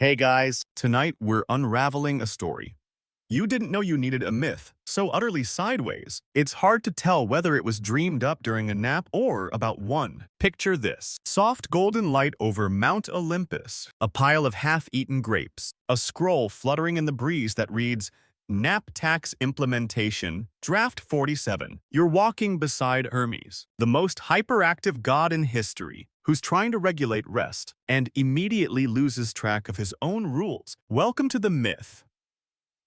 Hey guys, tonight we're unraveling a story. You didn't know you needed a myth, so utterly sideways, it's hard to tell whether it was dreamed up during a nap or about one. Picture this. Soft golden light over Mount Olympus, a pile of half-eaten grapes, a scroll fluttering in the breeze that reads, Nap Tax Implementation, Draft 47. You're walking beside Hermes, the most hyperactive god in history, who's trying to regulate rest and immediately loses track of his own rules. Welcome to the myth,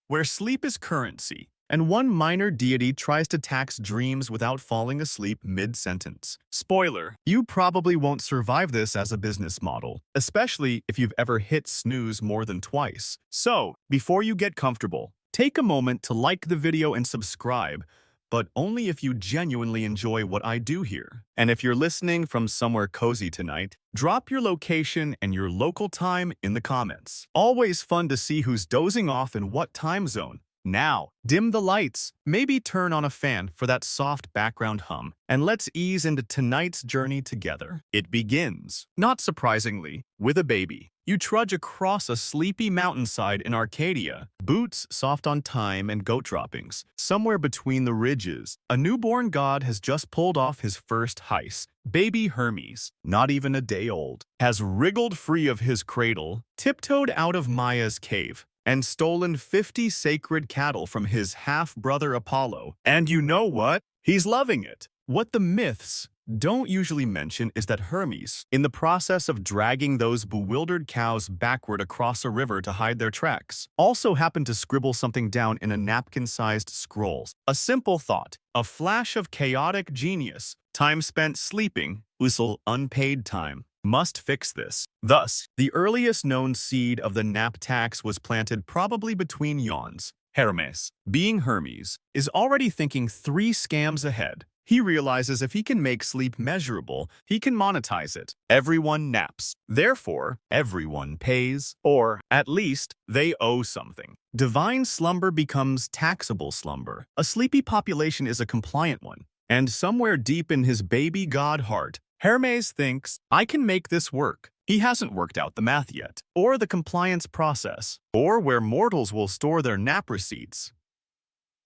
where sleep is currency, and one minor deity tries to tax dreams without falling asleep mid-sentence. Spoiler, you probably won't survive this as a business model, especially if you've ever hit snooze more than twice. So, before you get comfortable, take a moment to like the video and subscribe, but only if you genuinely enjoy what I do here. And if you're listening from somewhere cozy tonight, drop your location and your local time in the comments. Always fun to see who's dozing off in what time zone. Now, dim the lights, maybe turn on a fan for that soft background hum, and let's ease into tonight's journey together. It begins, not surprisingly, with a baby. You trudge across a sleepy mountainside in Arcadia, boots soft on thyme and goat droppings. Somewhere between the ridges, a newborn god has just pulled off his first heist. Baby Hermes, not even a day old, has wriggled free of his cradle, tiptoed out of Maya's cave, and stolen 50 sacred cattle from his half-brother Apollo. And you know what? He's loving it. What the myths don't usually mention is that Hermes, in the process of dragging those bewildered cows backward across a river to hide their tracks, also happened to scribble something down in a napkin-sized scroll. A simple thought, a flash of chaotic genius, time spent sleeping, whistle unpaid time. Must fix this. Thus, the earliest known seed of the nap tax was planted probably between yawns. Hermes, being Hermes, is already thinking 3 scams ahead. He realizes if he can make sleep measurable, he can monetize it. Everyone naps. Therefore, everyone pays, or at least they owe something. Divine slumber becomes taxable slumber. A sleepy population is a compliant one. And somewhere deep in his baby god heart, Hermes thinks, I can make this work. He hasn't worked out the math yet, or the compliance process, or where mortals will store their nap receipts.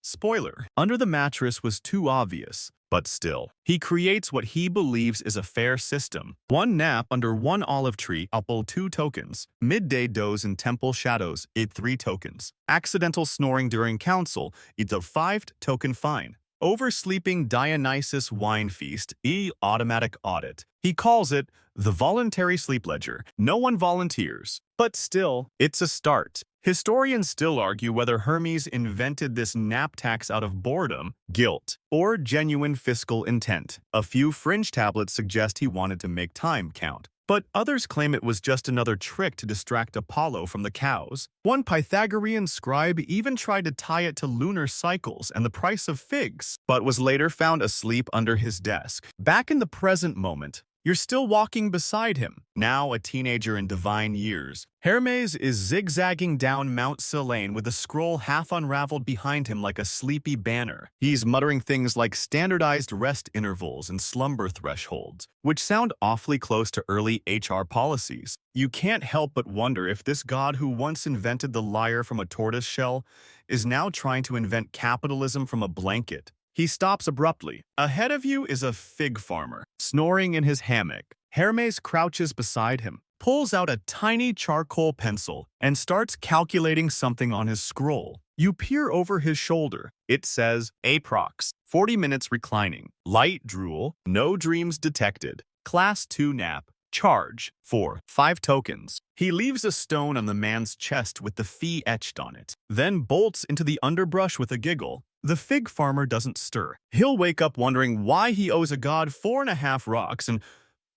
Spoiler, under the mattress was too obvious, but still, he creates what he believes is a fair system. 1 nap under 1 olive tree, apple 2 tokens. Midday doze in temple shadows, it 3 tokens. Accidental snoring during council, it's a 5 token fine. Oversleeping Dionysus wine feast, automatic audit. He calls it the voluntary sleep ledger. No one volunteers. But still, it's a start. Historians still argue whether Hermes invented this nap tax out of boredom, guilt, or genuine fiscal intent. A few fringe tablets suggest he wanted to make time count, but others claim it was just another trick to distract Apollo from the cows. One Pythagorean scribe even tried to tie it to lunar cycles and the price of figs, but was later found asleep under his desk. Back in the present moment, you're still walking beside him, now a teenager in divine years. Hermes is zigzagging down Mount Selene with a scroll half unraveled behind him like a sleepy banner. He's muttering things like standardized rest intervals and slumber thresholds, which sound awfully close to early HR policies. You can't help but wonder if this god who once invented the lyre from a tortoise shell is now trying to invent capitalism from a blanket. He stops abruptly. Ahead of you is a fig farmer, snoring in his hammock. Hermes crouches beside him, pulls out a tiny charcoal pencil, and starts calculating something on his scroll. You peer over his shoulder. It says, Aprox, 40 minutes reclining, light drool, no dreams detected, class 2 nap, charge, 5 tokens. He leaves a stone on the man's chest with the fee etched on it, then bolts into the underbrush with a giggle. The fig farmer doesn't stir. He'll wake up wondering why he owes a god 4.5 rocks and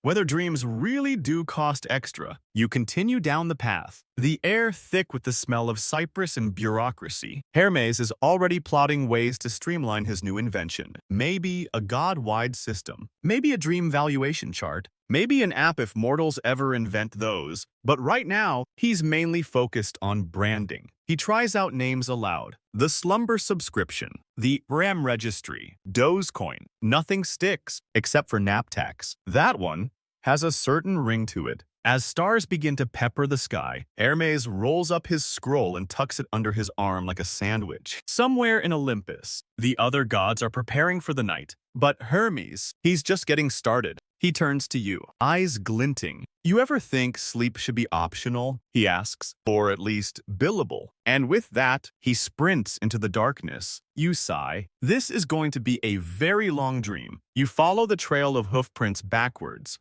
whether dreams really do cost extra. You continue down the path, the air thick with the smell of cypress and bureaucracy. Hermes is already plotting ways to streamline his new invention. Maybe a god-wide system. Maybe a dream valuation chart. Maybe an app if mortals ever invent those. But right now, he's mainly focused on branding. He tries out names aloud. The Slumber Subscription, the RAM Registry, Dogecoin. Nothing sticks, except for nap tax. That one has a certain ring to it. As stars begin to pepper the sky, Hermes rolls up his scroll and tucks it under his arm like a sandwich. Somewhere in Olympus, the other gods are preparing for the night. But Hermes, he's just getting started. He turns to you, eyes glinting. You ever think sleep should be optional? He asks, or at least billable. And with that, he sprints into the darkness. You sigh. This is going to be a very long dream. You follow the trail of hoofprints backwards.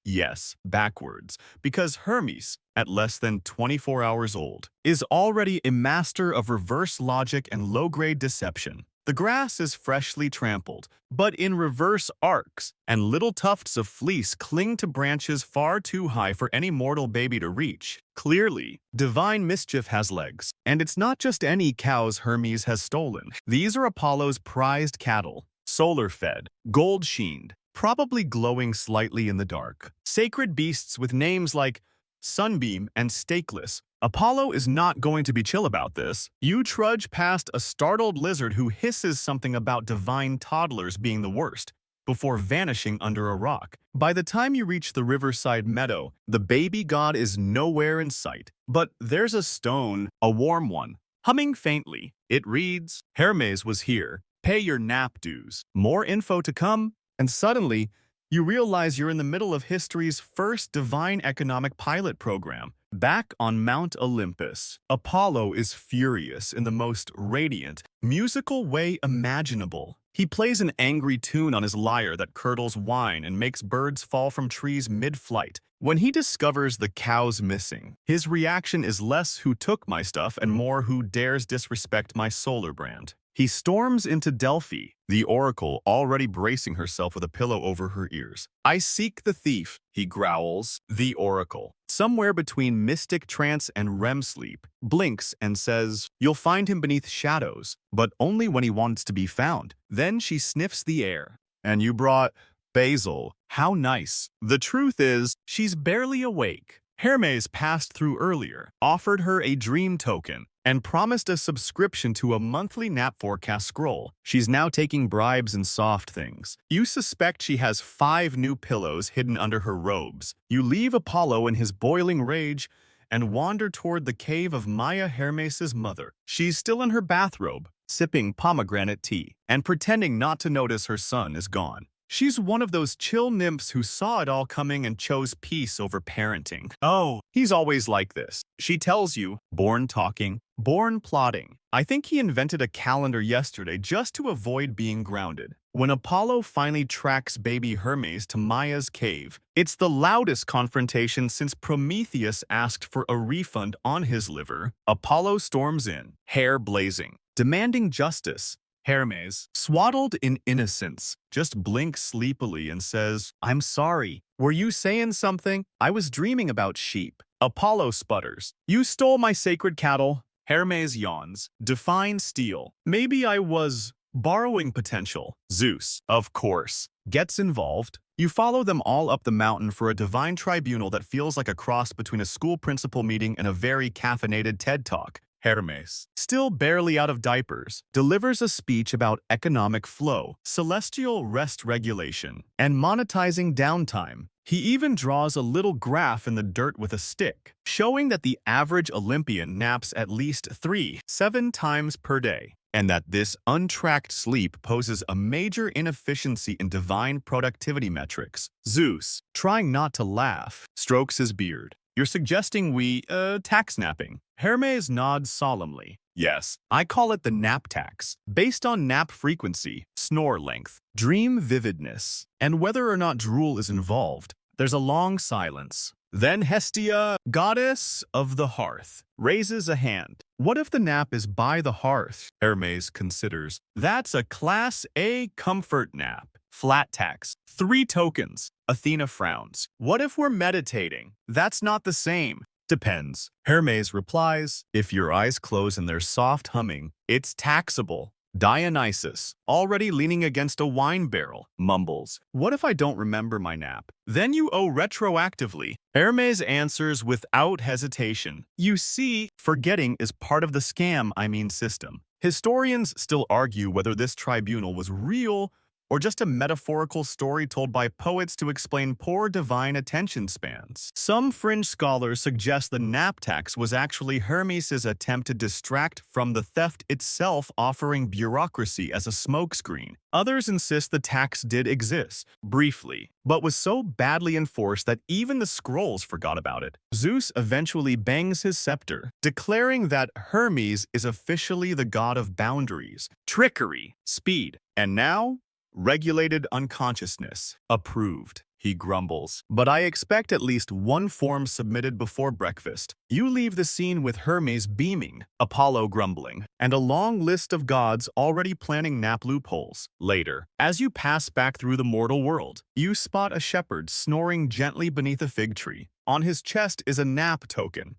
Yes, backwards, because Hermes, at less than 24 hours old, is already a master of reverse logic and low-grade deception. The grass is freshly trampled, but in reverse arcs, and little tufts of fleece cling to branches far too high for any mortal baby to reach. Clearly, divine mischief has legs, and it's not just any cows Hermes has stolen. These are Apollo's prized cattle, solar-fed, gold-sheened, probably glowing slightly in the dark. Sacred beasts with names like Sunbeam and Stakeless. Apollo is not going to be chill about this. You trudge past a startled lizard who hisses something about divine toddlers being the worst, before vanishing under a rock. By the time you reach the riverside meadow, the baby god is nowhere in sight. But there's a stone, a warm one, humming faintly. It reads, "Hermes was here. Pay your nap dues." More info to come. And suddenly, you realize you're in the middle of history's first divine economic pilot program. Back on Mount Olympus, Apollo is furious in the most radiant, musical way imaginable. He plays an angry tune on his lyre that curdles wine and makes birds fall from trees mid-flight. When he discovers the cow's missing, his reaction is less "who took my stuff" and more "who dares disrespect my solar brand." He storms into Delphi, the oracle already bracing herself with a pillow over her ears. "I seek the thief," he growls. The oracle, somewhere between mystic trance and REM sleep, blinks and says, "You'll find him beneath shadows, but only when he wants to be found." Then she sniffs the air. "And you brought basil. How nice." The truth is, she's barely awake. Hermes passed through earlier, offered her a dream token, and promised a subscription to a monthly nap forecast scroll. She's now taking bribes and soft things. You suspect she has 5 new pillows hidden under her robes. You leave Apollo in his boiling rage and wander toward the cave of Maya, Hermes' mother. She's still in her bathrobe, sipping pomegranate tea, and pretending not to notice her son is gone. She's one of those chill nymphs who saw it all coming and chose peace over parenting. "Oh, he's always like this," she tells you, born talking, born plotting. "I think he invented a calendar yesterday just to avoid being grounded." When Apollo finally tracks baby Hermes to Maya's cave, it's the loudest confrontation since Prometheus asked for a refund on his liver. Apollo storms in, hair blazing, demanding justice. Hermes, swaddled in innocence, just blinks sleepily and says, "I'm sorry. Were you saying something? I was dreaming about sheep." Apollo sputters, "You stole my sacred cattle." Hermes yawns, "Define steal." "Maybe I was borrowing potential." Zeus, of course, gets involved. You follow them all up the mountain for a divine tribunal that feels like a cross between a school principal meeting and a very caffeinated TED Talk. Hermes, still barely out of diapers, delivers a speech about economic flow, celestial rest regulation, and monetizing downtime. He even draws a little graph in the dirt with a stick, showing that the average Olympian naps at least 3-7 times per day, and that this untracked sleep poses a major inefficiency in divine productivity metrics. Zeus, trying not to laugh, strokes his beard. "You're suggesting we, tax napping?" Hermes nods solemnly. "Yes, I call it the nap tax, based on nap frequency, snore length, dream vividness, and whether or not drool is involved." There's a long silence. Then Hestia, goddess of the hearth, raises a hand. "What if the nap is by the hearth?" Hermes considers. "That's a Class A comfort nap. Flat tax. 3 tokens. Athena frowns. "What if we're meditating?" "That's not the same." "Depends." Hermes replies, "If your eyes close and there's soft humming, it's taxable." Dionysus, already leaning against a wine barrel, mumbles, "What if I don't remember my nap?" "Then you owe retroactively." Hermes answers without hesitation, "You see, forgetting is part of the system. Historians still argue whether this tribunal was real or just a metaphorical story told by poets to explain poor divine attention spans. Some fringe scholars suggest the nap tax was actually Hermes' attempt to distract from the theft itself, offering bureaucracy as a smokescreen. Others insist the tax did exist, briefly, but was so badly enforced that even the scrolls forgot about it. Zeus eventually bangs his scepter, declaring that Hermes is officially the god of boundaries, trickery, speed, and now, regulated unconsciousness. Approved, he grumbles. But I expect at least one form submitted before breakfast. You leave the scene with Hermes beaming, Apollo grumbling, and a long list of gods already planning nap loopholes. Later, as you pass back through the mortal world, you spot a shepherd snoring gently beneath a fig tree. On his chest is a nap token,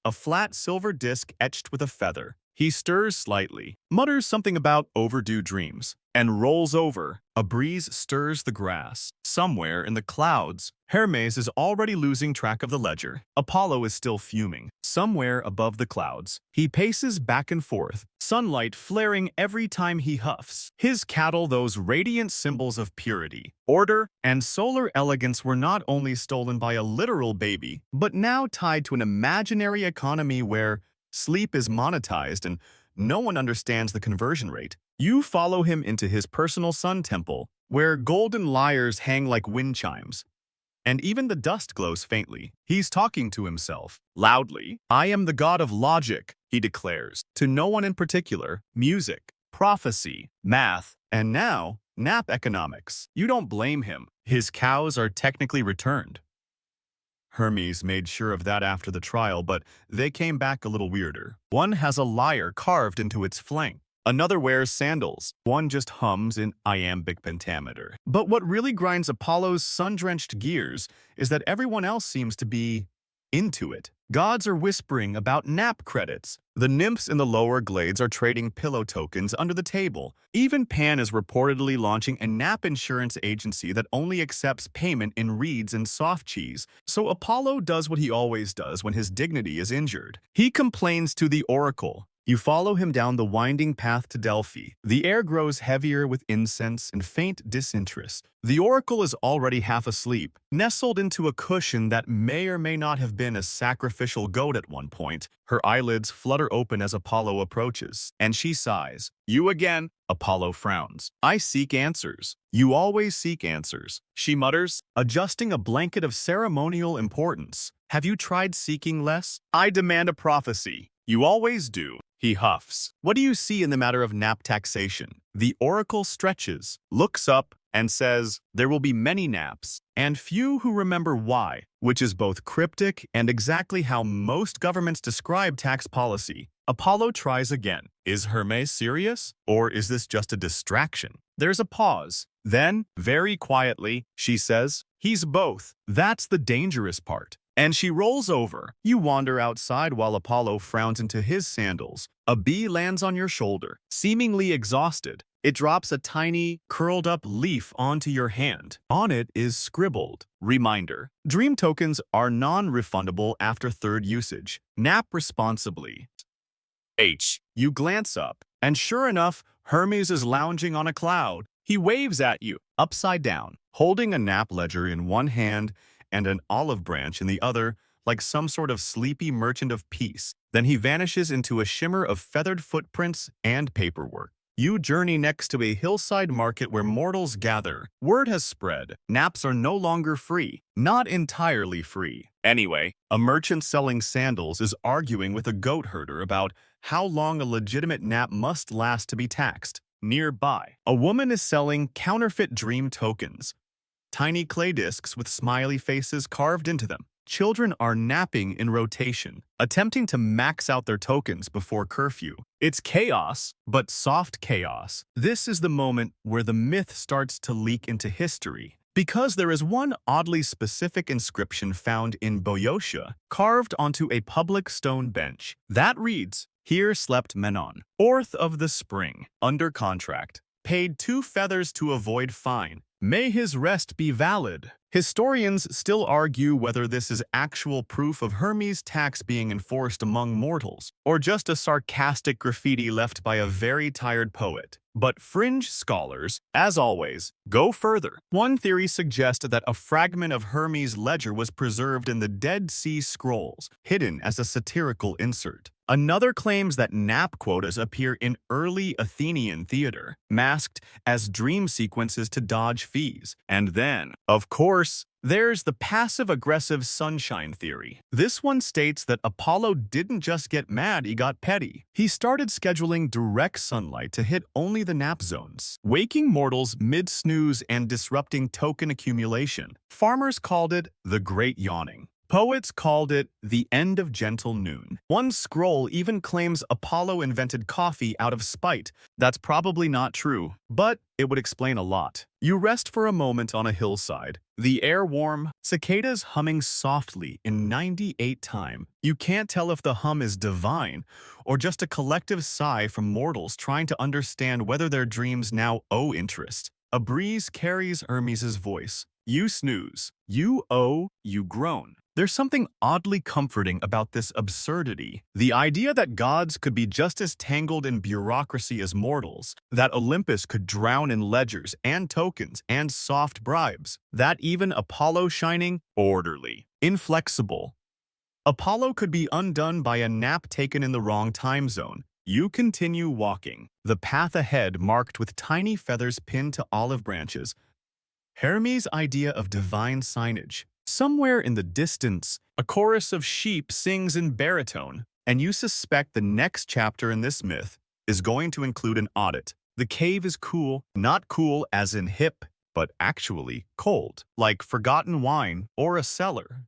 a flat silver disc etched with a feather. He stirs slightly, mutters something about overdue dreams, and rolls over. A breeze stirs the grass. Somewhere in the clouds, Hermes is already losing track of the ledger. Apollo is still fuming. Somewhere above the clouds, he paces back and forth, sunlight flaring every time he huffs. His cattle, those radiant symbols of purity, order, and solar elegance, were not only stolen by a literal baby, but now tied to an imaginary economy where sleep is monetized and no one understands the conversion rate. You follow him into his personal sun temple, where golden lyres hang like wind chimes, and even the dust glows faintly. He's talking to himself, loudly. I am the god of logic, he declares, to no one in particular, music, prophecy, math, and now, nap economics. You don't blame him. His cows are technically returned. Hermes made sure of that after the trial, but they came back a little weirder. One has a lyre carved into its flank. Another wears sandals. One just hums in iambic pentameter. But what really grinds Apollo's sun-drenched gears is that everyone else seems to be into it. Gods are whispering about nap credits. The nymphs in the lower glades are trading pillow tokens under the table. Even Pan is reportedly launching a nap insurance agency that only accepts payment in reeds and soft cheese. So Apollo does what he always does when his dignity is injured. He complains to the oracle. You follow him down the winding path to Delphi. The air grows heavier with incense and faint disinterest. The oracle is already half asleep, nestled into a cushion that may or may not have been a sacrificial goat at one point. Her eyelids flutter open as Apollo approaches, and she sighs. You again? Apollo frowns. I seek answers. You always seek answers, she mutters, adjusting a blanket of ceremonial importance. Have you tried seeking less? I demand a prophecy. You always do. He huffs. What do you see in the matter of nap taxation? The oracle stretches, looks up, and says, there will be many naps, and few who remember why, which is both cryptic and exactly how most governments describe tax policy. Apollo tries again. Is Hermes serious? Or is this just a distraction? There's a pause. Then, very quietly, she says, he's both. That's the dangerous part. And she rolls over. You wander outside while Apollo frowns into his sandals. A bee lands on your shoulder, seemingly exhausted. It drops a tiny, curled-up leaf onto your hand. On it is scribbled, reminder, dream tokens are non-refundable after third usage. Nap responsibly. H. You glance up, and sure enough, Hermes is lounging on a cloud. He waves at you, upside down, holding a nap ledger in one hand and an olive branch in the other, like some sort of sleepy merchant of peace. Then he vanishes into a shimmer of feathered footprints and paperwork. You journey next to a hillside market where mortals gather. Word has spread. Naps are no longer free. Not entirely free. Anyway, a merchant selling sandals is arguing with a goat herder about how long a legitimate nap must last to be taxed. Nearby, a woman is selling counterfeit dream tokens. Tiny clay discs with smiley faces carved into them. Children are napping in rotation, attempting to max out their tokens before curfew. It's chaos, but soft chaos. This is the moment where the myth starts to leak into history, because there is one oddly specific inscription found in Boeotia, carved onto a public stone bench. That reads, Here slept Menon, 4th of the spring, under contract, paid 2 feathers to avoid fine. May his rest be valid. Historians still argue whether this is actual proof of Hermes' tax being enforced among mortals, or just a sarcastic graffiti left by a very tired poet. But fringe scholars, as always, go further. One theory suggests that a fragment of Hermes' ledger was preserved in the Dead Sea Scrolls, hidden as a satirical insert. Another claims that nap quotas appear in early Athenian theater, masked as dream sequences to dodge fees. And then, of course, there's the passive-aggressive sunshine theory. This one states that Apollo didn't just get mad, he got petty. He started scheduling direct sunlight to hit only the nap zones, waking mortals mid-snooze and disrupting token accumulation. Farmers called it the Great Yawning. Poets called it the end of gentle noon. One scroll even claims Apollo invented coffee out of spite. That's probably not true, but it would explain a lot. You rest for a moment on a hillside, the air warm, cicadas humming softly in 98 time. You can't tell if the hum is divine or just a collective sigh from mortals trying to understand whether their dreams now owe interest. A breeze carries Hermes' voice. You snooze. You owe, you groan. There's something oddly comforting about this absurdity. The idea that gods could be just as tangled in bureaucracy as mortals, that Olympus could drown in ledgers and tokens and soft bribes, that even Apollo shining orderly, inflexible. Apollo could be undone by a nap taken in the wrong time zone. You continue walking, the path ahead marked with tiny feathers pinned to olive branches. Hermes' idea of divine signage. Somewhere in the distance, a chorus of sheep sings in baritone, and you suspect the next chapter in this myth is going to include an audit. The cave is cool, not cool as in hip, but actually cold, like forgotten wine or a cellar.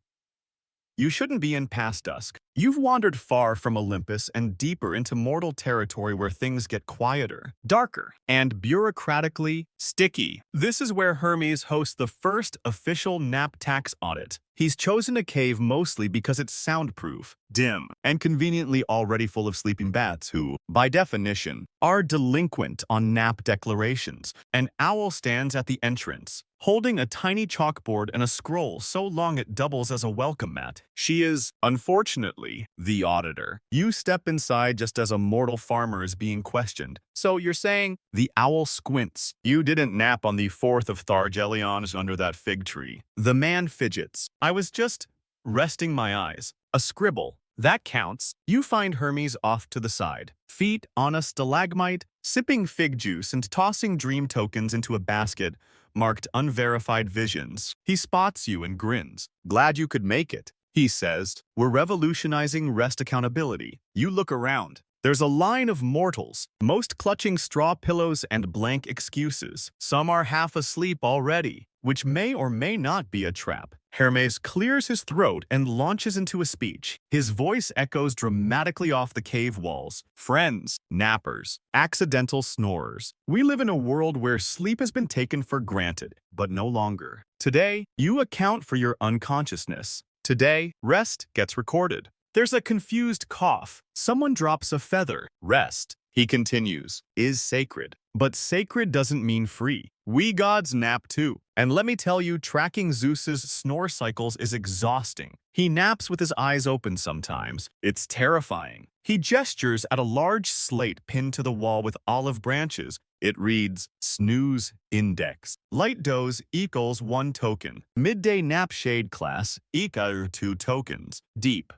You shouldn't be in past dusk. You've wandered far from Olympus and deeper into mortal territory where things get quieter, darker, and bureaucratically sticky. This is where Hermes hosts the first official nap tax audit. He's chosen a cave mostly because it's soundproof, dim, and conveniently already full of sleeping bats who, by definition, are delinquent on nap declarations. An owl stands at the entrance, holding a tiny chalkboard and a scroll so long it doubles as a welcome mat. She is, unfortunately, the auditor. You step inside just as a mortal farmer is being questioned. So you're saying, the owl squints. You didn't nap on the 4th of Thargelions under that fig tree. The man fidgets. I was just resting my eyes. A scribble. That counts. You find Hermes off to the side, feet on a stalagmite, sipping fig juice and tossing dream tokens into a basket marked unverified visions. He spots you and grins. Glad you could make it, he says. We're revolutionizing rest accountability. You look around. There's a line of mortals, most clutching straw pillows and blank excuses. Some are half asleep already, which may or may not be a trap. Hermes clears his throat and launches into a speech. His voice echoes dramatically off the cave walls. Friends, nappers, accidental snorers. We live in a world where sleep has been taken for granted, but no longer. Today, you account for your unconsciousness. Today, rest gets recorded. There's a confused cough. Someone drops a feather. Rest, he continues, is sacred. But sacred doesn't mean free. We gods nap too. And let me tell you, tracking Zeus's snore cycles is exhausting. He naps with his eyes open sometimes. It's terrifying. He gestures at a large slate pinned to the wall with olive branches. It reads, Snooze Index. Light doze equals 1 token. Midday nap shade class equals 2 tokens. Deep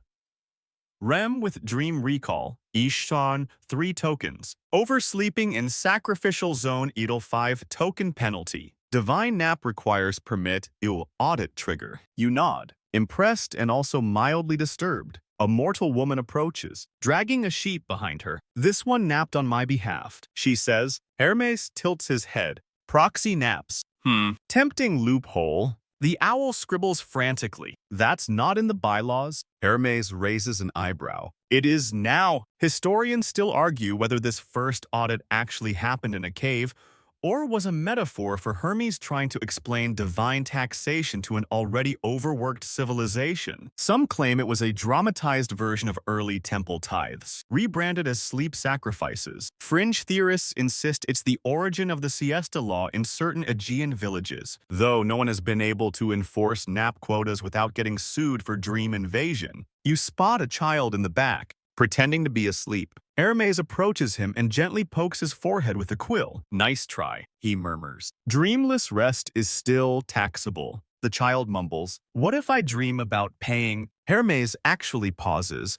REM with dream recall, Ishan 3 tokens. Oversleeping in sacrificial zone equal 5 token penalty. Divine nap requires permit audit trigger. You nod, impressed and also mildly disturbed. A mortal woman approaches, dragging a sheep behind her. This one napped on my behalf, she says. Hermes tilts his head. Proxy naps. Tempting loophole. The owl scribbles frantically. That's not in the bylaws. Hermes raises an eyebrow. It is now. Historians still argue whether this first audit actually happened in a cave or was a metaphor for Hermes trying to explain divine taxation to an already overworked civilization. Some claim it was a dramatized version of early temple tithes, rebranded as sleep sacrifices. Fringe theorists insist it's the origin of the siesta law in certain Aegean villages, though no one has been able to enforce nap quotas without getting sued for dream invasion. You spot a child in the back, pretending to be asleep. Hermes approaches him and gently pokes his forehead with a quill. "Nice try," he murmurs. "Dreamless rest is still taxable." The child mumbles, "What if I dream about paying?" Hermes actually pauses.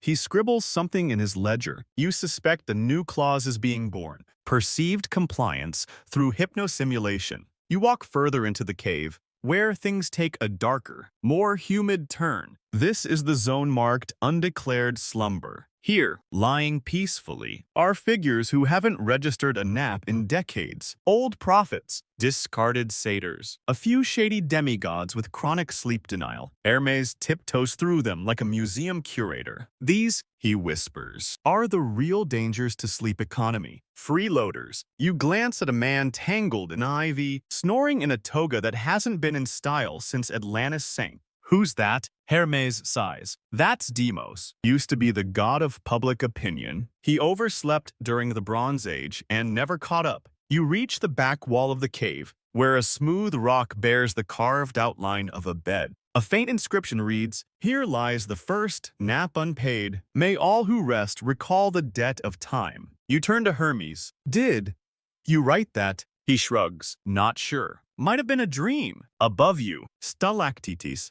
He scribbles something in his ledger. You suspect a new clause is being born. Perceived compliance through hypnosimulation. You walk further into the cave, where things take a darker, more humid turn. This is the zone marked undeclared slumber. Here, lying peacefully, are figures who haven't registered a nap in decades. Old prophets, discarded satyrs, a few shady demigods with chronic sleep denial. Hermes tiptoes through them like a museum curator. "These," he whispers, "are the real dangers to sleep economy. Freeloaders." You glance at a man tangled in ivy, snoring in a toga that hasn't been in style since Atlantis sank. "Who's that?" Hermes sighs. "That's Deimos. Used to be the god of public opinion. He overslept during the Bronze Age and never caught up." You reach the back wall of the cave, where a smooth rock bears the carved outline of a bed. A faint inscription reads, "Here lies the first nap unpaid. May all who rest recall the debt of time." You turn to Hermes. "Did you write that?" He shrugs. "Not sure. Might have been a dream." Above you, stalactites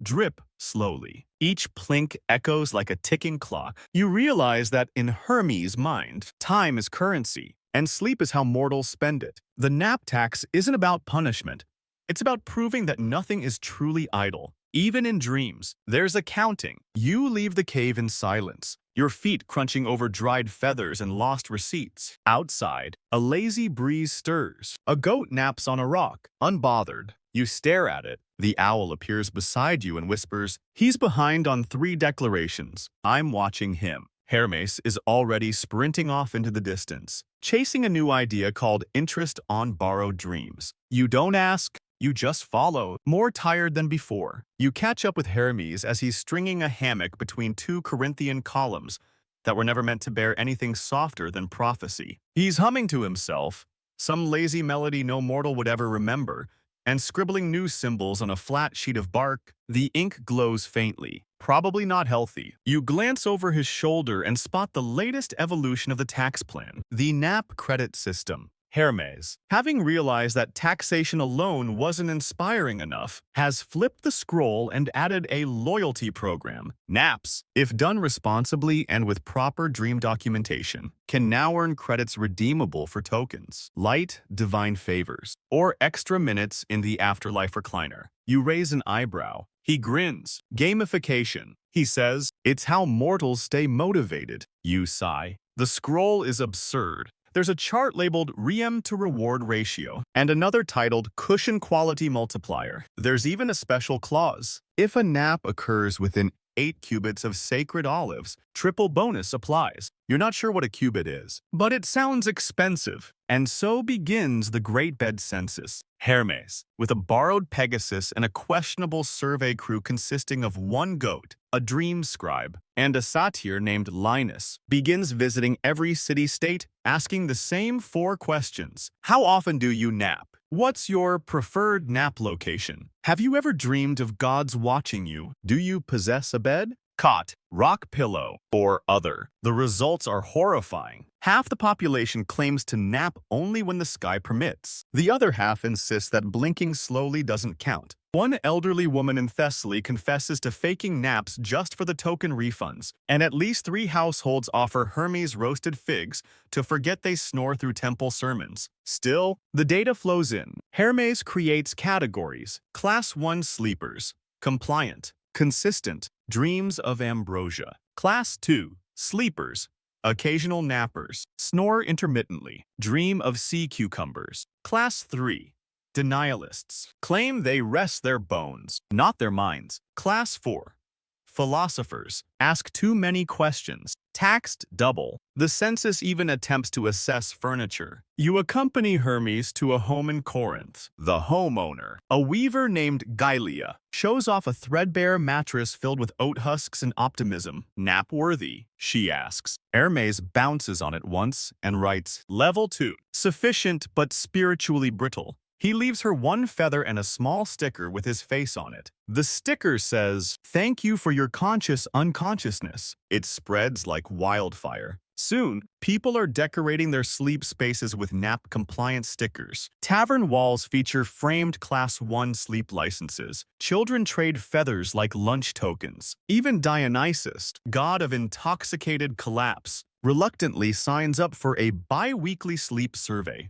drip slowly. Each plink echoes like a ticking clock. You realize that in Hermes' mind, time is currency, and sleep is how mortals spend it. The nap tax isn't about punishment. It's about proving that nothing is truly idle. Even in dreams, there's accounting. You leave the cave in silence, your feet crunching over dried feathers and lost receipts. Outside, a lazy breeze stirs. A goat naps on a rock, unbothered. You stare at it. The owl appears beside you and whispers, "He's behind on 3 declarations. I'm watching him." Hermes is already sprinting off into the distance, chasing a new idea called interest on borrowed dreams. You don't ask, you just follow, more tired than before. You catch up with Hermes as he's stringing a hammock between 2 Corinthian columns that were never meant to bear anything softer than prophecy. He's humming to himself, some lazy melody no mortal would ever remember, and scribbling new symbols on a flat sheet of bark. The ink glows faintly, probably not healthy. You glance over his shoulder and spot the latest evolution of the tax plan, the NAP credit system. Hermes, having realized that taxation alone wasn't inspiring enough, has flipped the scroll and added a loyalty program. Naps, if done responsibly and with proper dream documentation, can now earn credits redeemable for tokens, light divine favors, or extra minutes in the afterlife recliner. You raise an eyebrow. He grins. Gamification. He says, "It's how mortals stay motivated." You sigh. The scroll is absurd. There's a chart labeled Riem to Reward Ratio and another titled Cushion Quality Multiplier. There's even a special clause. If a nap occurs within 8 cubits of sacred olives, triple bonus applies. You're not sure what a cubit is, but it sounds expensive. And so begins the Great Bed Census. Hermes, with a borrowed Pegasus and a questionable survey crew consisting of 1 goat, a dream scribe, and a satyr named Linus, begins visiting every city-state, asking the same 4 questions. How often do you nap? What's your preferred nap location? Have you ever dreamed of gods watching you? Do you possess a bed, cot, rock pillow, or other? The results are horrifying. Half the population claims to nap only when the sky permits. The other half insists that blinking slowly doesn't count. One elderly woman in Thessaly confesses to faking naps just for the token refunds, and at least 3 households offer Hermes roasted figs to forget they snore through temple sermons. Still, the data flows in. Hermes creates categories: Class 1 sleepers, compliant, consistent, dreams of ambrosia. Class 2 sleepers, occasional nappers, snore intermittently, dream of sea cucumbers. Class 3 denialists, claim they rest their bones, not their minds. Class 4 philosophers, ask too many questions, taxed double. The census even attempts to assess furniture. You accompany Hermes to a home in Corinth. The homeowner, a weaver named Gylia, shows off a threadbare mattress filled with oat husks and optimism. Nap-worthy, she asks. Hermes bounces on it once and writes, Level 2, sufficient but spiritually brittle. He leaves her one feather and a small sticker with his face on it. The sticker says, Thank you for your conscious unconsciousness. It spreads like wildfire. Soon, people are decorating their sleep spaces with nap-compliant stickers. Tavern walls feature framed Class 1 sleep licenses. Children trade feathers like lunch tokens. Even Dionysus, god of intoxicated collapse, reluctantly signs up for a bi-weekly sleep survey.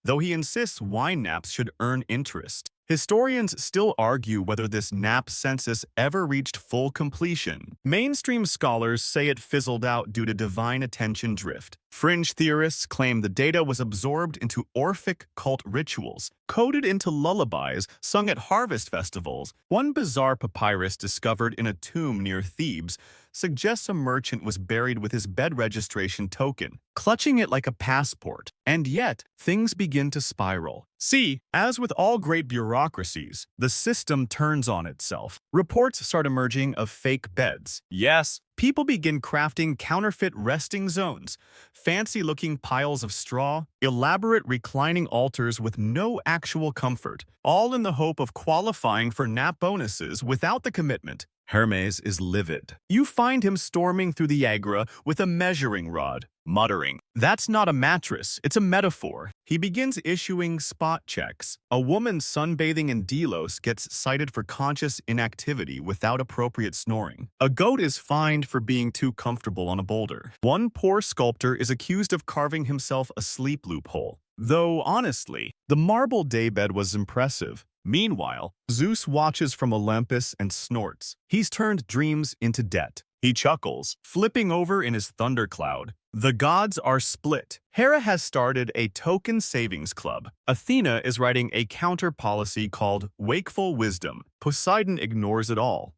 Though he insists wine naps should earn interest, historians still argue whether this nap census ever reached full completion. Mainstream scholars say it fizzled out due to divine attention drift. Fringe theorists claim the data was absorbed into Orphic cult rituals, coded into lullabies sung at harvest festivals. One bizarre papyrus discovered in a tomb near Thebes suggests a merchant was buried with his bed registration token, clutching it like a passport. And yet, things begin to spiral. See, as with all great bureaucracies, the system turns on itself. Reports start emerging of fake beds. Yes, people begin crafting counterfeit resting zones, fancy-looking piles of straw, elaborate reclining altars with no actual comfort, all in the hope of qualifying for nap bonuses without the commitment. Hermes is livid. You find him storming through the Agora with a measuring rod, muttering, That's not a mattress, it's a metaphor. He begins issuing spot checks. A woman sunbathing in Delos gets cited for conscious inactivity without appropriate snoring. A goat is fined for being too comfortable on a boulder. One poor sculptor is accused of carving himself a sleep loophole. Though, honestly, the marble daybed was impressive. Meanwhile, Zeus watches from Olympus and snorts. He's turned dreams into debt. He chuckles, flipping over in his thundercloud. The gods are split. Hera has started a token savings club. Athena is writing a counter policy called Wakeful Wisdom. Poseidon ignores it all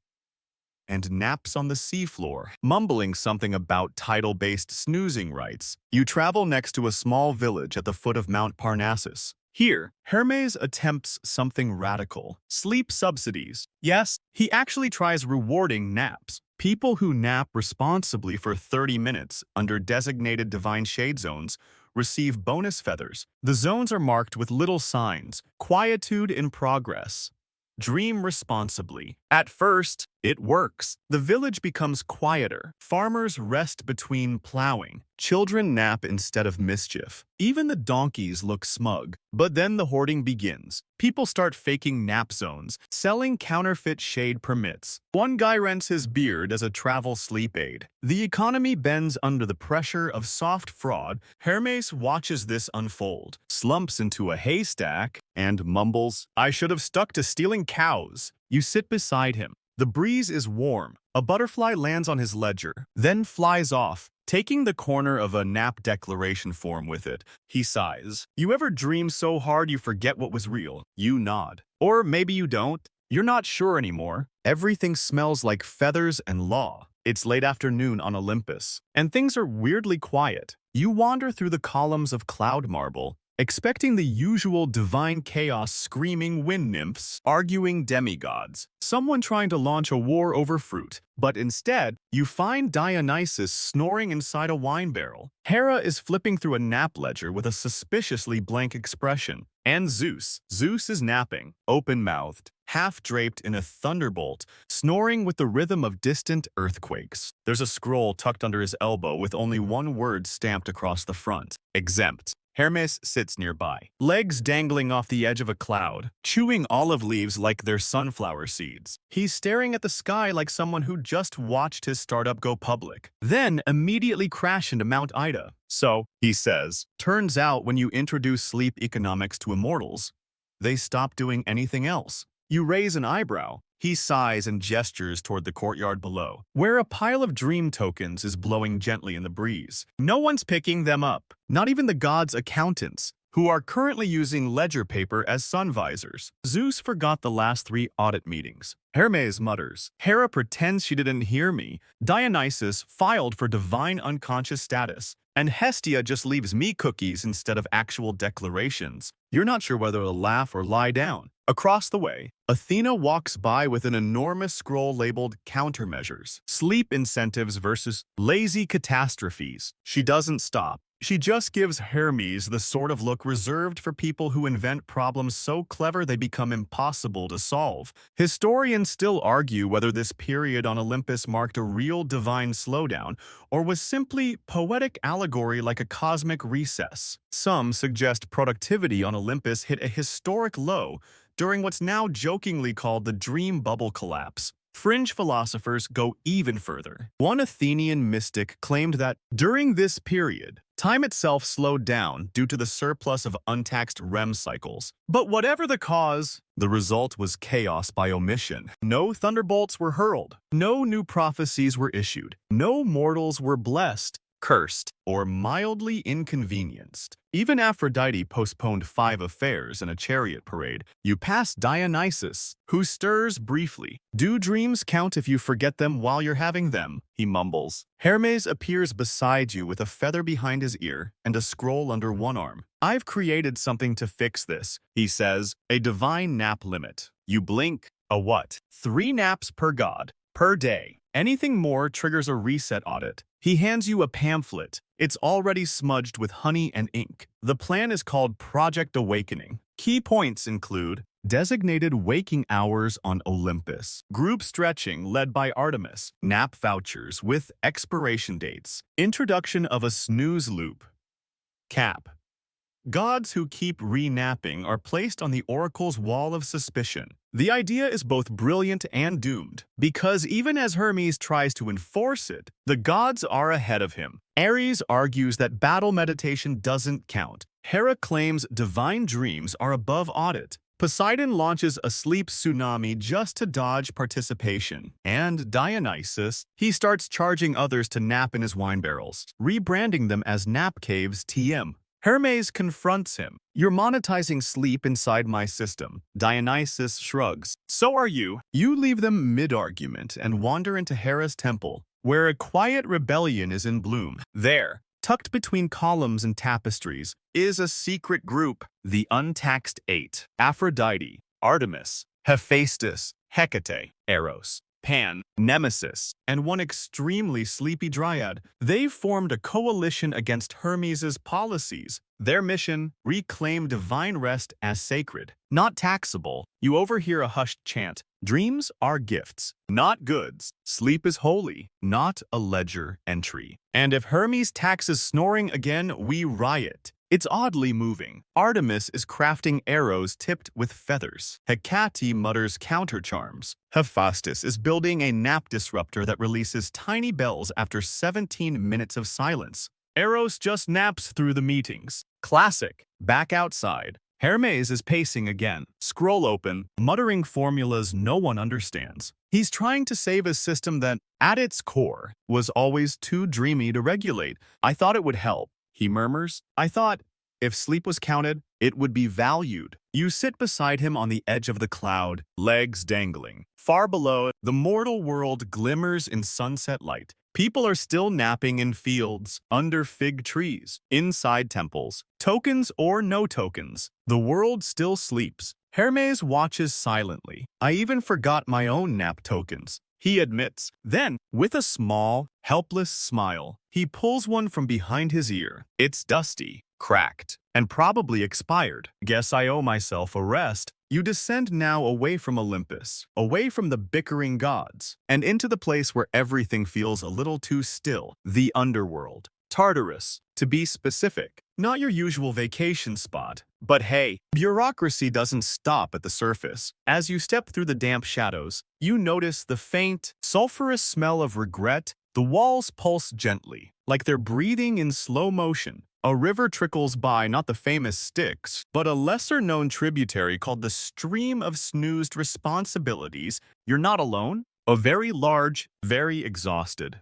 and naps on the seafloor, mumbling something about tidal-based snoozing rights. You travel next to a small village at the foot of Mount Parnassus. Here, Hermes attempts something radical. Sleep subsidies. Yes, he actually tries rewarding naps. People who nap responsibly for 30 minutes under designated divine shade zones receive bonus feathers. The zones are marked with little signs. Quietude in progress. Dream responsibly. At first, it works. The village becomes quieter. Farmers rest between plowing. Children nap instead of mischief. Even the donkeys look smug. But then the hoarding begins. People start faking nap zones, selling counterfeit shade permits. One guy rents his beard as a travel sleep aid. The economy bends under the pressure of soft fraud. Hermes watches this unfold, slumps into a haystack, and mumbles, I should have stuck to stealing cows. You sit beside him. The breeze is warm. A butterfly lands on his ledger, then flies off, taking the corner of a nap declaration form with it. He sighs. You ever dream so hard you forget what was real? You nod. Or maybe you don't. You're not sure anymore. Everything smells like feathers and law. It's late afternoon on Olympus, and things are weirdly quiet. You wander through the columns of cloud marble, expecting the usual divine chaos, screaming wind nymphs, arguing demigods, someone trying to launch a war over fruit. But instead, you find Dionysus snoring inside a wine barrel. Hera is flipping through a nap ledger with a suspiciously blank expression. And Zeus. Zeus is napping, open-mouthed, half-draped in a thunderbolt, snoring with the rhythm of distant earthquakes. There's a scroll tucked under his elbow with only one word stamped across the front. Exempt. Hermes sits nearby, legs dangling off the edge of a cloud, chewing olive leaves like they're sunflower seeds. He's staring at the sky like someone who just watched his startup go public, then immediately crash into Mount Ida. So, he says, turns out when you introduce sleep economics to immortals, they stop doing anything else. You raise an eyebrow. He sighs and gestures toward the courtyard below, where a pile of dream tokens is blowing gently in the breeze. No one's picking them up, not even the gods' accountants. who are currently using ledger paper as sun visors. Zeus forgot the last 3 audit meetings. Hermes mutters. Hera pretends she didn't hear me. Dionysus filed for divine unconscious status. And Hestia just leaves me cookies instead of actual declarations. You're not sure whether to laugh or lie down. Across the way, Athena walks by with an enormous scroll labeled countermeasures, sleep incentives versus lazy catastrophes. She doesn't stop. She just gives Hermes the sort of look reserved for people who invent problems so clever they become impossible to solve. Historians still argue whether this period on Olympus marked a real divine slowdown or was simply poetic allegory like a cosmic recess. Some suggest productivity on Olympus hit a historic low during what's now jokingly called the dream bubble collapse. Fringe philosophers go even further. One Athenian mystic claimed that during this period, time itself slowed down due to the surplus of untaxed REM cycles. But whatever the cause, the result was chaos by omission. No thunderbolts were hurled. No new prophecies were issued. No mortals were blessed, cursed, or mildly inconvenienced. Even Aphrodite postponed 5 affairs and a chariot parade. You pass Dionysus, who stirs briefly. Do dreams count if you forget them while you're having them? He mumbles. Hermes appears beside you with a feather behind his ear and a scroll under one arm. I've created something to fix this, he says, a divine nap limit. You blink. A what? 3 naps per god, per day. Anything more triggers a reset audit. He hands you a pamphlet. It's already smudged with honey and ink. The plan is called Project Awakening. Key points include designated waking hours on Olympus, group stretching led by Artemis, nap vouchers with expiration dates, introduction of a snooze loop. Cap. Gods who keep re-napping are placed on the oracle's wall of suspicion. The idea is both brilliant and doomed, because even as Hermes tries to enforce it, the gods are ahead of him. Ares argues that battle meditation doesn't count. Hera claims divine dreams are above audit. Poseidon launches a sleep tsunami just to dodge participation. And Dionysus, he starts charging others to nap in his wine barrels, rebranding them as nap caves TM. Hermes confronts him. You're monetizing sleep inside my system. Dionysus shrugs. So are you. You leave them mid-argument and wander into Hera's temple, where a quiet rebellion is in bloom. There, tucked between columns and tapestries, is a secret group, the Untaxed 8. Aphrodite, Artemis, Hephaestus, Hecate, Eros, Pan, Nemesis, and one extremely sleepy dryad. They've formed a coalition against Hermes's policies. Their mission, reclaim divine rest as sacred, not taxable. You overhear a hushed chant. Dreams are gifts, not goods. Sleep is holy, not a ledger entry. And if Hermes taxes snoring again, we riot. It's oddly moving. Artemis is crafting arrows tipped with feathers. Hecate mutters counter-charms. Hephaestus is building a nap disruptor that releases tiny bells after 17 minutes of silence. Eros just naps through the meetings. Classic. Back outside. Hermes is pacing again, scroll open, muttering formulas no one understands. He's trying to save a system that, at its core, was always too dreamy to regulate. I thought it would help, he murmurs. I thought, if sleep was counted, it would be valued. You sit beside him on the edge of the cloud, legs dangling. Far below, the mortal world glimmers in sunset light. People are still napping in fields, under fig trees, inside temples. Tokens or no tokens, the world still sleeps. Hermes watches silently. I even forgot my own nap tokens, he admits. Then, with a small, helpless smile, he pulls one from behind his ear. It's dusty, cracked, and probably expired. Guess I owe myself a rest. You descend now away from Olympus, away from the bickering gods, and into the place where everything feels a little too still, the underworld. Tartarus, to be specific. Not your usual vacation spot. But hey, bureaucracy doesn't stop at the surface. As you step through the damp shadows, you notice the faint, sulfurous smell of regret. The walls pulse gently, like they're breathing in slow motion. A river trickles by, not the famous Styx, but a lesser-known tributary called the Stream of Snoozed Responsibilities. You're not alone. A very large, very exhausted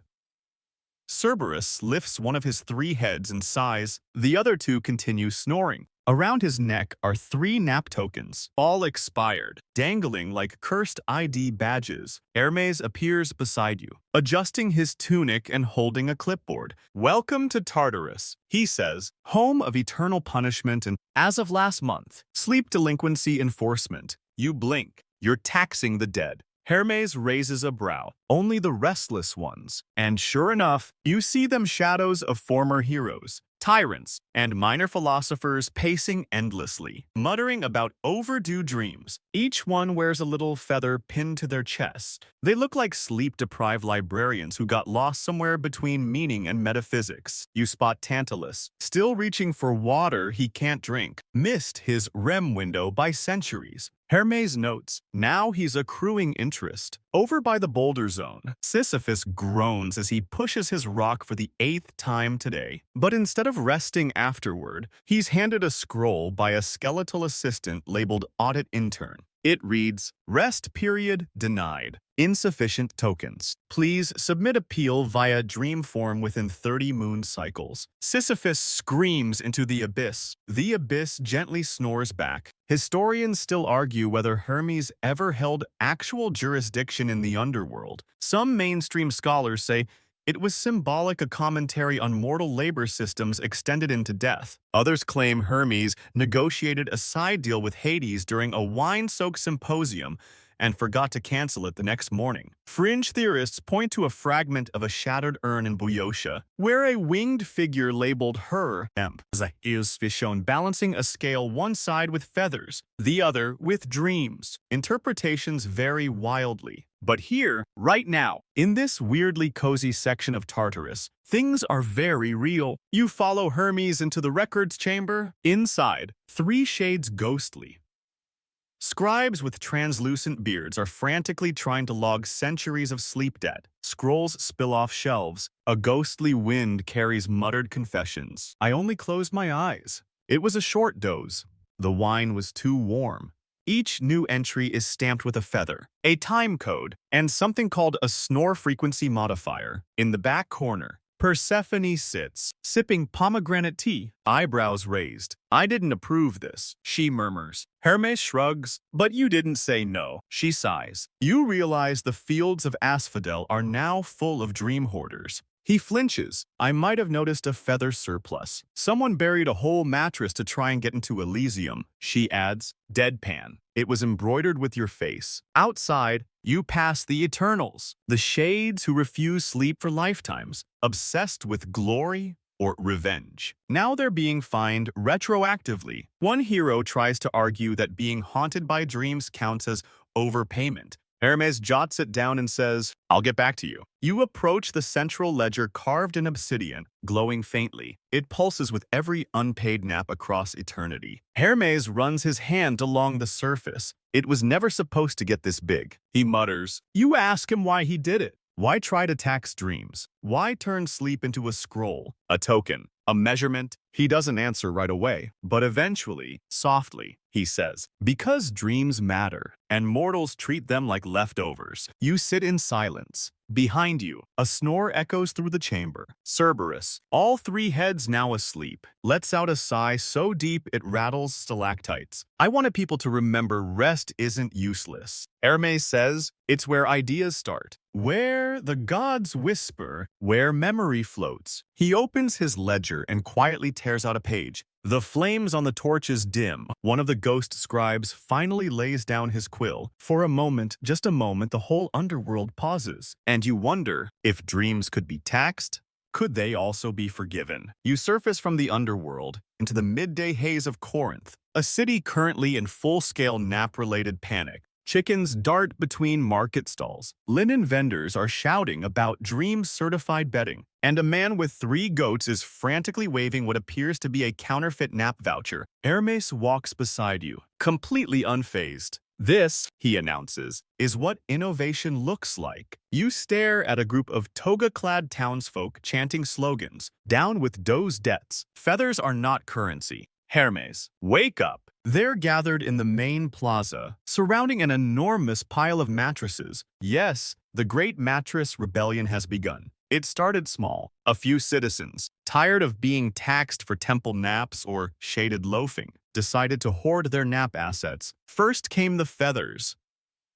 Cerberus lifts one of his 3 heads and sighs. The other 2 continue snoring. Around his neck are 3 nap tokens, all expired, dangling like cursed ID badges. Hermes appears beside you, adjusting his tunic and holding a clipboard. "Welcome to Tartarus," he says, "home of eternal punishment and, as of last month, sleep delinquency enforcement." You blink. You're taxing the dead. Hermes raises a brow. "Only the restless ones." And sure enough, you see them shadows of former heroes, tyrants, and minor philosophers pacing endlessly, muttering about overdue dreams. Each one wears a little feather pinned to their chest. They look like sleep-deprived librarians who got lost somewhere between meaning and metaphysics. You spot Tantalus, still reaching for water he can't drink, missed his REM window by centuries. Hermes notes, now he's accruing interest. Over by the boulder zone, Sisyphus groans as he pushes his rock for the 8th time today. But instead of resting afterward, he's handed a scroll by a skeletal assistant labeled Audit Intern. It reads, "Rest period denied. Insufficient tokens. Please submit appeal via dream form within 30 moon cycles." Sisyphus screams into the abyss. The abyss gently snores back. Historians still argue whether Hermes ever held actual jurisdiction in the underworld. Some mainstream scholars say it was symbolic, a commentary on mortal labor systems extended into death. Others claim Hermes negotiated a side deal with Hades during a wine-soaked symposium and forgot to cancel it the next morning. Fringe theorists point to a fragment of a shattered urn in Boeotia, where a winged figure labeled Hermes is shown balancing a scale, one side with feathers, the other with dreams. Interpretations vary wildly. But here, right now, in this weirdly cozy section of Tartarus, things are very real. You follow Hermes into the records chamber. Inside, 3 shades ghostly. Scribes with translucent beards are frantically trying to log centuries of sleep debt. Scrolls spill off shelves. A ghostly wind carries muttered confessions. "I only closed my eyes. It was a short doze. The wine was too warm." Each new entry is stamped with a feather, a time code, and something called a snore frequency modifier. In the back corner, Persephone sits, sipping pomegranate tea, eyebrows raised. "I didn't approve this," she murmurs. Hermes shrugs. "But you didn't say no," she sighs. You realize the fields of asphodel are now full of dream hoarders. He flinches. "I might have noticed a feather surplus. Someone buried a whole mattress to try and get into Elysium," she adds, deadpan. "It was embroidered with your face." Outside, you pass the Eternals, the shades who refuse sleep for lifetimes, obsessed with glory or revenge. Now they're being fined retroactively. One hero tries to argue that being haunted by dreams counts as overpayment. Hermes jots it down and says, "I'll get back to you." You approach the central ledger carved in obsidian, glowing faintly. It pulses with every unpaid nap across eternity. Hermes runs his hand along the surface. "It was never supposed to get this big," he mutters. You ask him why he did it. Why try to tax dreams? Why turn sleep into a scroll, a token, a measurement? He doesn't answer right away, but eventually, softly, he says, "Because dreams matter, and mortals treat them like leftovers." You sit in silence. Behind you, a snore echoes through the chamber. Cerberus, all 3 heads now asleep, lets out a sigh so deep it rattles stalactites. "I wanted people to remember rest isn't useless." Hermes says, "It's where ideas start, where the gods whisper, where memory floats." He opens his ledger and quietly tears out a page. The flames on the torches dim. One of the ghost scribes finally lays down his quill. For a moment, just a moment, the whole underworld pauses. And you wonder, if dreams could be taxed, could they also be forgiven? You surface from the underworld into the midday haze of Corinth, a city currently in full-scale nap-related panic. Chickens dart between market stalls. Linen vendors are shouting about dream-certified betting. And a man with 3 goats is frantically waving what appears to be a counterfeit nap voucher. Hermes walks beside you, completely unfazed. "This," he announces, "is what innovation looks like." You stare at a group of toga-clad townsfolk chanting slogans. "Down with those debts. Feathers are not currency." Hermes, wake up. They're gathered in the main plaza, surrounding an enormous pile of mattresses. Yes, the Great Mattress Rebellion has begun. It started small. A few citizens, tired of being taxed for temple naps or shaded loafing, decided to hoard their nap assets. First came the feathers.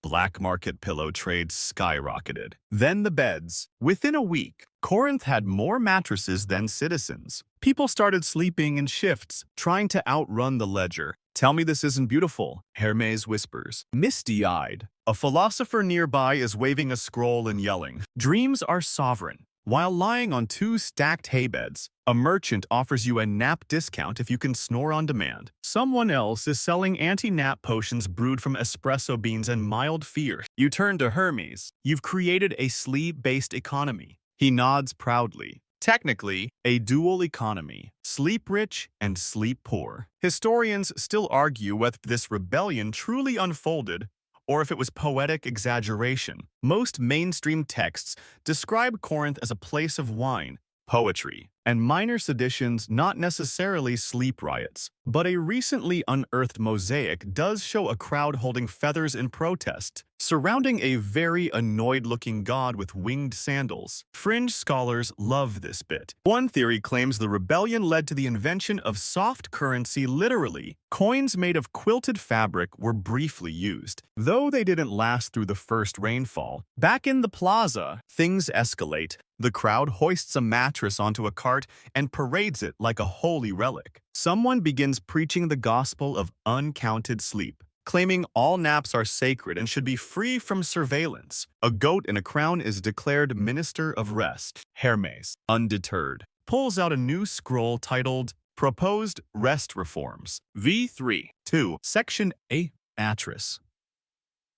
Black market pillow trades skyrocketed. Then the beds. Within a week, Corinth had more mattresses than citizens. People started sleeping in shifts, trying to outrun the ledger. Tell me this isn't beautiful, Hermes whispers, misty-eyed. A philosopher nearby is waving a scroll and yelling, dreams are sovereign. While lying on 2 stacked hay beds, a merchant offers you a nap discount if you can snore on demand. Someone else is selling anti-nap potions brewed from espresso beans and mild fear. You turn to Hermes. You've created a sleep-based economy. He nods proudly. Technically, a dual economy, sleep-rich and sleep-poor. Historians still argue whether this rebellion truly unfolded or if it was poetic exaggeration. Most mainstream texts describe Corinth as a place of wine, poetry, and minor seditions, not necessarily sleep riots. But a recently unearthed mosaic does show a crowd holding feathers in protest, surrounding a very annoyed-looking god with winged sandals. Fringe scholars love this bit. One theory claims the rebellion led to the invention of soft currency literally. Coins made of quilted fabric were briefly used, though they didn't last through the first rainfall. Back in the plaza, things escalate. The crowd hoists a mattress onto a cart and parades it like a holy relic. Someone begins preaching the gospel of uncounted sleep, claiming all naps are sacred and should be free from surveillance. A goat in a crown is declared minister of rest. Hermes, undeterred, pulls out a new scroll titled Proposed Rest Reforms. V3. 2. Section A. Mattress.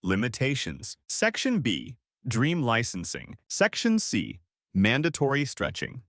Limitations. Section B. Dream licensing. Section C. Mandatory stretching.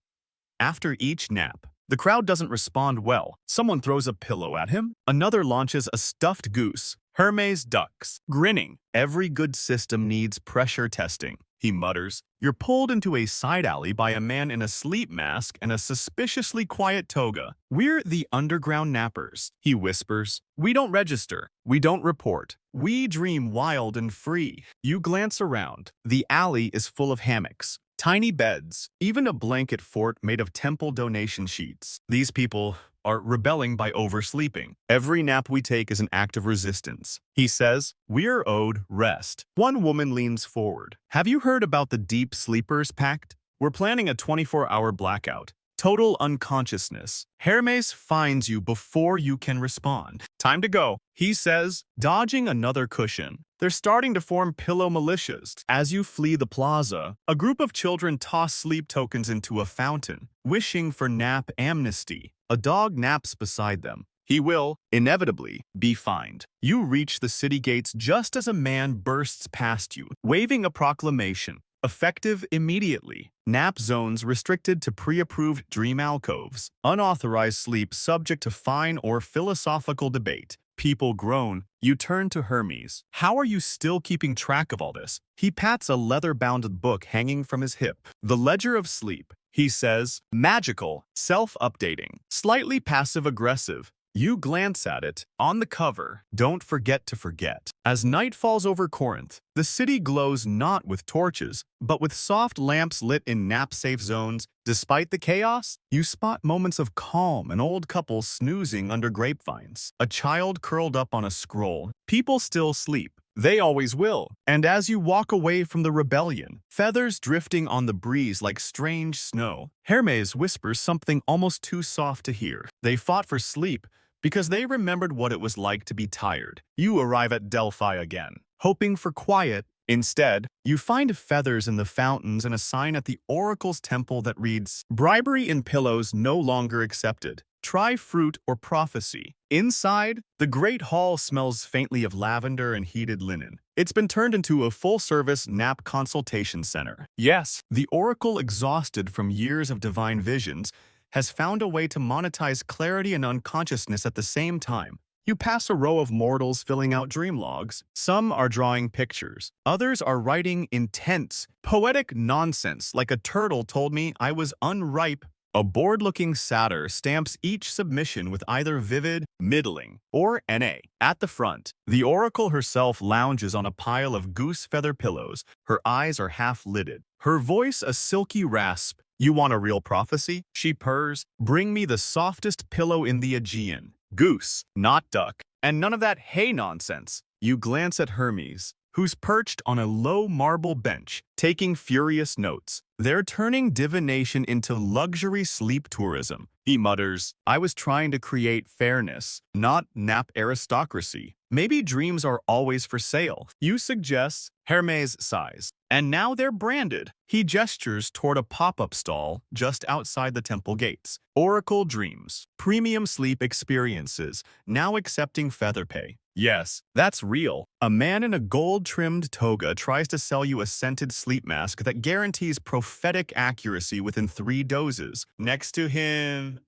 After each nap, the crowd doesn't respond well. Someone throws a pillow at him. Another launches a stuffed goose. Hermes ducks, grinning. Every good system needs pressure testing, he mutters. You're pulled into a side alley by a man in a sleep mask and a suspiciously quiet toga. We're the underground nappers, he whispers. We don't register. We don't report. We dream wild and free. You glance around. The alley is full of hammocks, tiny beds, even a blanket fort made of temple donation sheets. These people are rebelling by oversleeping. Every nap we take is an act of resistance. He says, we're owed rest. One woman leans forward. Have you heard about the Deep Sleepers Pact? We're planning a 24-hour blackout. Total unconsciousness. Hermes finds you before you can respond. Time to go, he says, dodging another cushion. They're starting to form pillow militias. As you flee the plaza, a group of children toss sleep tokens into a fountain, wishing for nap amnesty. A dog naps beside them. He will, inevitably, be fined. You reach the city gates just as a man bursts past you, waving a proclamation. Effective immediately. Nap zones restricted to pre-approved dream alcoves. Unauthorized sleep subject to fine or philosophical debate. People groan. You turn to Hermes. How are you still keeping track of all this? He pats a leather-bound book hanging from his hip. The Ledger of Sleep. He says, magical, self-updating, slightly passive-aggressive. You glance at it. On the cover, don't forget to forget. As night falls over Corinth, the city glows not with torches, but with soft lamps lit in nap-safe zones. Despite the chaos, you spot moments of calm, an old couple snoozing under grapevines, a child curled up on a scroll. People still sleep. They always will. And as you walk away from the rebellion, feathers drifting on the breeze like strange snow, Hermes whispers something almost too soft to hear. They fought for sleep because they remembered what it was like to be tired. You arrive at Delphi again, hoping for quiet. Instead, you find feathers in the fountains and a sign at the oracle's temple that reads, bribery in pillows no longer accepted. Try fruit or prophecy. Inside, the great hall smells faintly of lavender and heated linen. It's been turned into a full-service nap consultation center. Yes, the oracle, exhausted from years of divine visions, has found a way to monetize clarity and unconsciousness at the same time. You pass a row of mortals filling out dream logs. Some are drawing pictures. Others are writing intense, poetic nonsense like a turtle told me I was unripe. A bored-looking satyr stamps each submission with either vivid, middling, or NA. At the front, the oracle herself lounges on a pile of goose feather pillows. Her eyes are half-lidded. Her voice a silky rasp. You want a real prophecy? She purrs. Bring me the softest pillow in the Aegean. Goose, not duck. And none of that hey nonsense. You glance at Hermes, who's perched on a low marble bench, taking furious notes. They're turning divination into luxury sleep tourism. He mutters, I was trying to create fairness, not nap aristocracy. Maybe dreams are always for sale. You suggest. Hermes sighs. And now they're branded. He gestures toward a pop-up stall just outside the temple gates. Oracle Dreams. Premium sleep experiences, now accepting feather pay. Yes, that's real. A man in a gold-trimmed toga tries to sell you a scented sleep mask that guarantees prophetic accuracy within 3 doses. Next to him...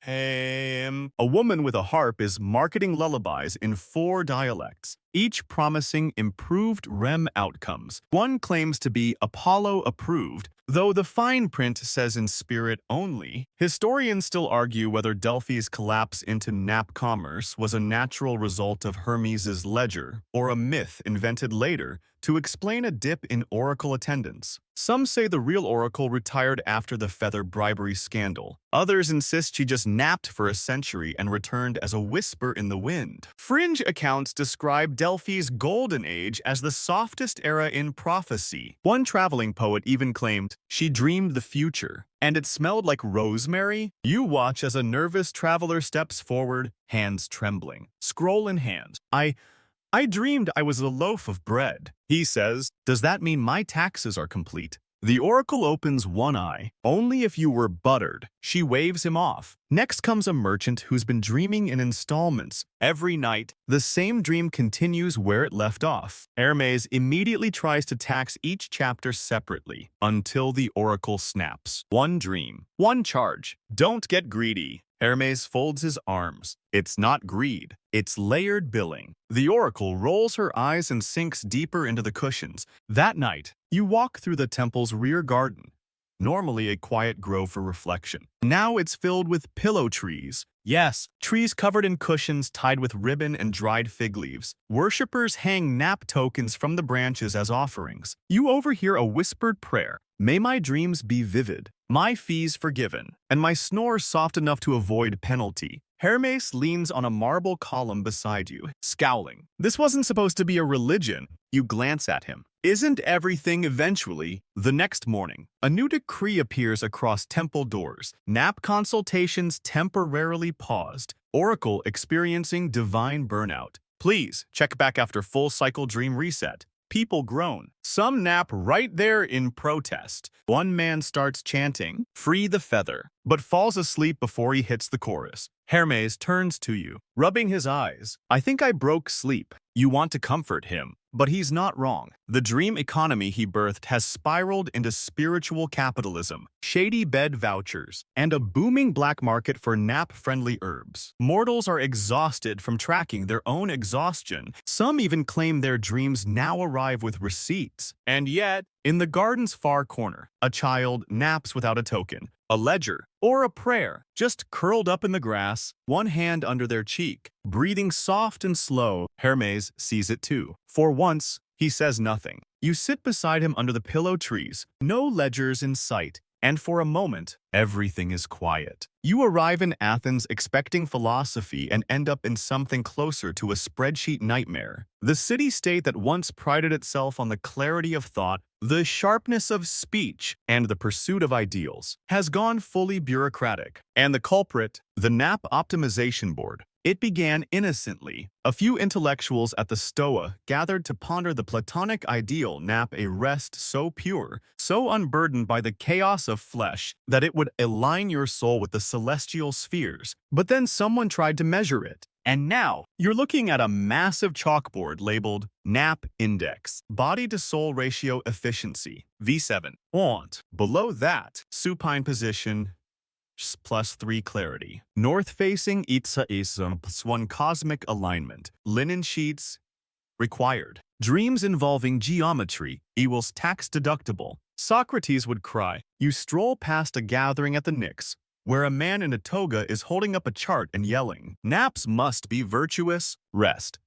A woman with a harp is marketing lullabies in 4 dialects, each promising improved REM outcomes. One claims to be Apollo-approved, though the fine print says in spirit only. Historians still argue whether Delphi's collapse into nap commerce was a natural result of Hermes's ledger or a myth invented later to explain a dip in oracle attendance. Some say the real oracle retired after the feather bribery scandal. Others insist she just napped for a century and returned as a whisper in the wind. Fringe accounts describe Delphi's golden age as the softest era in prophecy. One traveling poet even claimed she dreamed the future, and it smelled like rosemary. You watch as a nervous traveler steps forward, hands trembling, scroll in hand. I dreamed I was a loaf of bread. He says, does that mean my taxes are complete? The oracle opens one eye. Only if you were buttered. She waves him off. Next comes a merchant who's been dreaming in installments. Every night, the same dream continues where it left off. Hermes immediately tries to tax each chapter separately until the oracle snaps. One dream, one charge. Don't get greedy. Hermes folds his arms. It's not greed. It's layered billing. The oracle rolls her eyes and sinks deeper into the cushions. That night, you walk through the temple's rear garden, normally a quiet grove for reflection. Now it's filled with pillow trees. Yes, trees covered in cushions tied with ribbon and dried fig leaves. Worshippers hang nap tokens from the branches as offerings. You overhear a whispered prayer. May my dreams be vivid, my fees forgiven, and my snore soft enough to avoid penalty. Hermes leans on a marble column beside you, scowling. This wasn't supposed to be a religion. You glance at him. Isn't everything eventually? The next morning, a new decree appears across temple doors. Nap consultations temporarily paused. Oracle experiencing divine burnout. Please check back after full cycle dream reset. People groan. Some nap right there in protest. One man starts chanting, "Free the feather," but falls asleep before he hits the chorus. Hermes turns to you, rubbing his eyes. I think I broke sleep. You want to comfort him, but he's not wrong. The dream economy he birthed has spiraled into spiritual capitalism, shady bed vouchers, and a booming black market for nap-friendly herbs. Mortals are exhausted from tracking their own exhaustion. Some even claim their dreams now arrive with receipts. And yet, in the garden's far corner, a child naps without a token, a ledger, or a prayer, just curled up in the grass, one hand under their cheek, breathing soft and slow. Hermes sees it too. For once, he says nothing. You sit beside him under the pillow trees, no ledgers in sight, and for a moment, everything is quiet. You arrive in Athens expecting philosophy and end up in something closer to a spreadsheet nightmare. The city-state that once prided itself on the clarity of thought, the sharpness of speech, and the pursuit of ideals, has gone fully bureaucratic. And the culprit, the nap optimization board. It began innocently. A few intellectuals at the Stoa gathered to ponder the Platonic ideal nap, a rest so pure, so unburdened by the chaos of flesh, that it would align your soul with the celestial spheres. But then someone tried to measure it. And now, you're looking at a massive chalkboard labeled Nap Index, Body-to-Soul Ratio Efficiency, V7. Want. Below that, supine position, +3 clarity. North-facing Itza Ism +1 cosmic alignment. Linen sheets required. Dreams involving geometry equals tax deductible. Socrates would cry. You stroll past a gathering at the Knicks, where a man in a toga is holding up a chart and yelling, naps must be virtuous, rest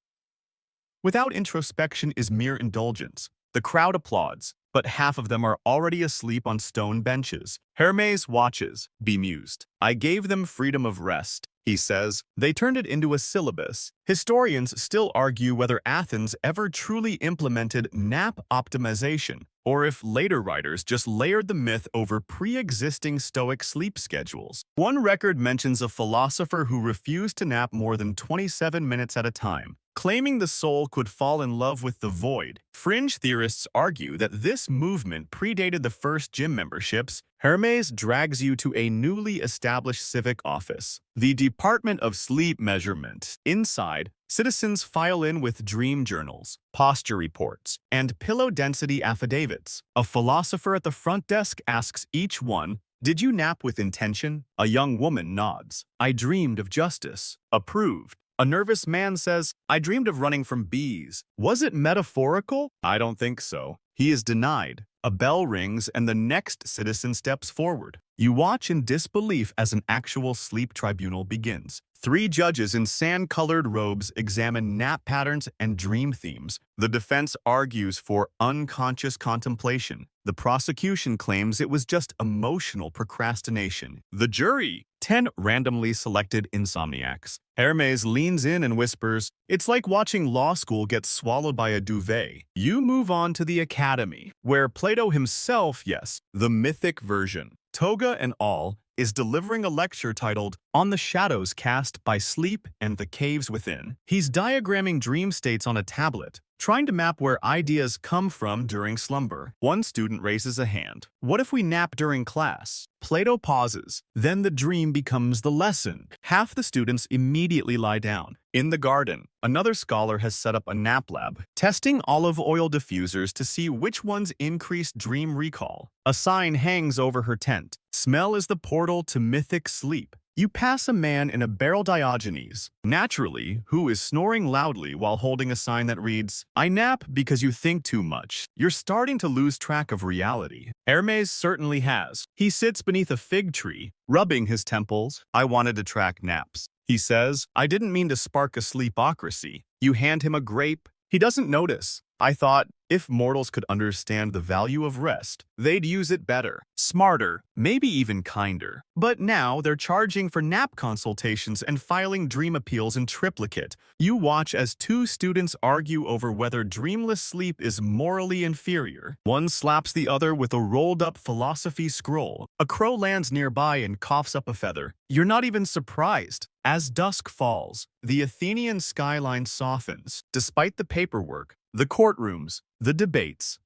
without introspection is mere indulgence. The crowd applauds, but half of them are already asleep on stone benches. Hermes watches, bemused. I gave them freedom of rest. he says. They turned it into a syllabus. Historians still argue whether Athens ever truly implemented nap optimization, or if later writers just layered the myth over pre-existing Stoic sleep schedules. One record mentions a philosopher who refused to nap more than 27 minutes at a time, claiming the soul could fall in love with the void. Fringe theorists argue that this movement predated the first gym memberships. Hermes drags you to a newly established civic office, the Department of Sleep Measurement. Inside, citizens file in with dream journals, posture reports, and pillow density affidavits. A philosopher at the front desk asks each one, "Did you nap with intention?" A young woman nods. "I dreamed of justice." Approved. A nervous man says, "I dreamed of running from bees." Was it metaphorical? I don't think so. He is denied. A bell rings and the next citizen steps forward. You watch in disbelief as an actual sleep tribunal begins. 3 judges in sand-colored robes examine nap patterns and dream themes. The defense argues for unconscious contemplation. The prosecution claims it was just emotional procrastination. The jury, 10 randomly selected insomniacs. Hermes leans in and whispers, "It's like watching law school get swallowed by a duvet." You move on to the academy, where Plato himself, yes, the mythic version, toga and all, is delivering a lecture titled "On the Shadows Cast by Sleep and the Caves Within." He's diagramming dream states on a tablet, trying to map where ideas come from during slumber. One student raises a hand. "What if we nap during class?" Plato pauses. Then the dream becomes the lesson. Half the students immediately lie down. In the garden, another scholar has set up a nap lab, testing olive oil diffusers to see which ones increase dream recall. A sign hangs over her tent. Smell is the portal to mythic sleep. You pass a man in a barrel Diogenes, naturally, who is snoring loudly while holding a sign that reads, "I nap because you think too much." You're starting to lose track of reality. Hermes certainly has. He sits beneath a fig tree, rubbing his temples. "I wanted to track naps," he says. "I didn't mean to spark a sleepocracy." You hand him a grape. He doesn't notice. "I thought, if mortals could understand the value of rest, they'd use it better, smarter, maybe even kinder." But now they're charging for nap consultations and filing dream appeals in triplicate. You watch as 2 students argue over whether dreamless sleep is morally inferior. One slaps the other with a rolled-up philosophy scroll. A crow lands nearby and coughs up a feather. You're not even surprised. As dusk falls, the Athenian skyline softens. Despite the paperwork, the courtrooms, the debates,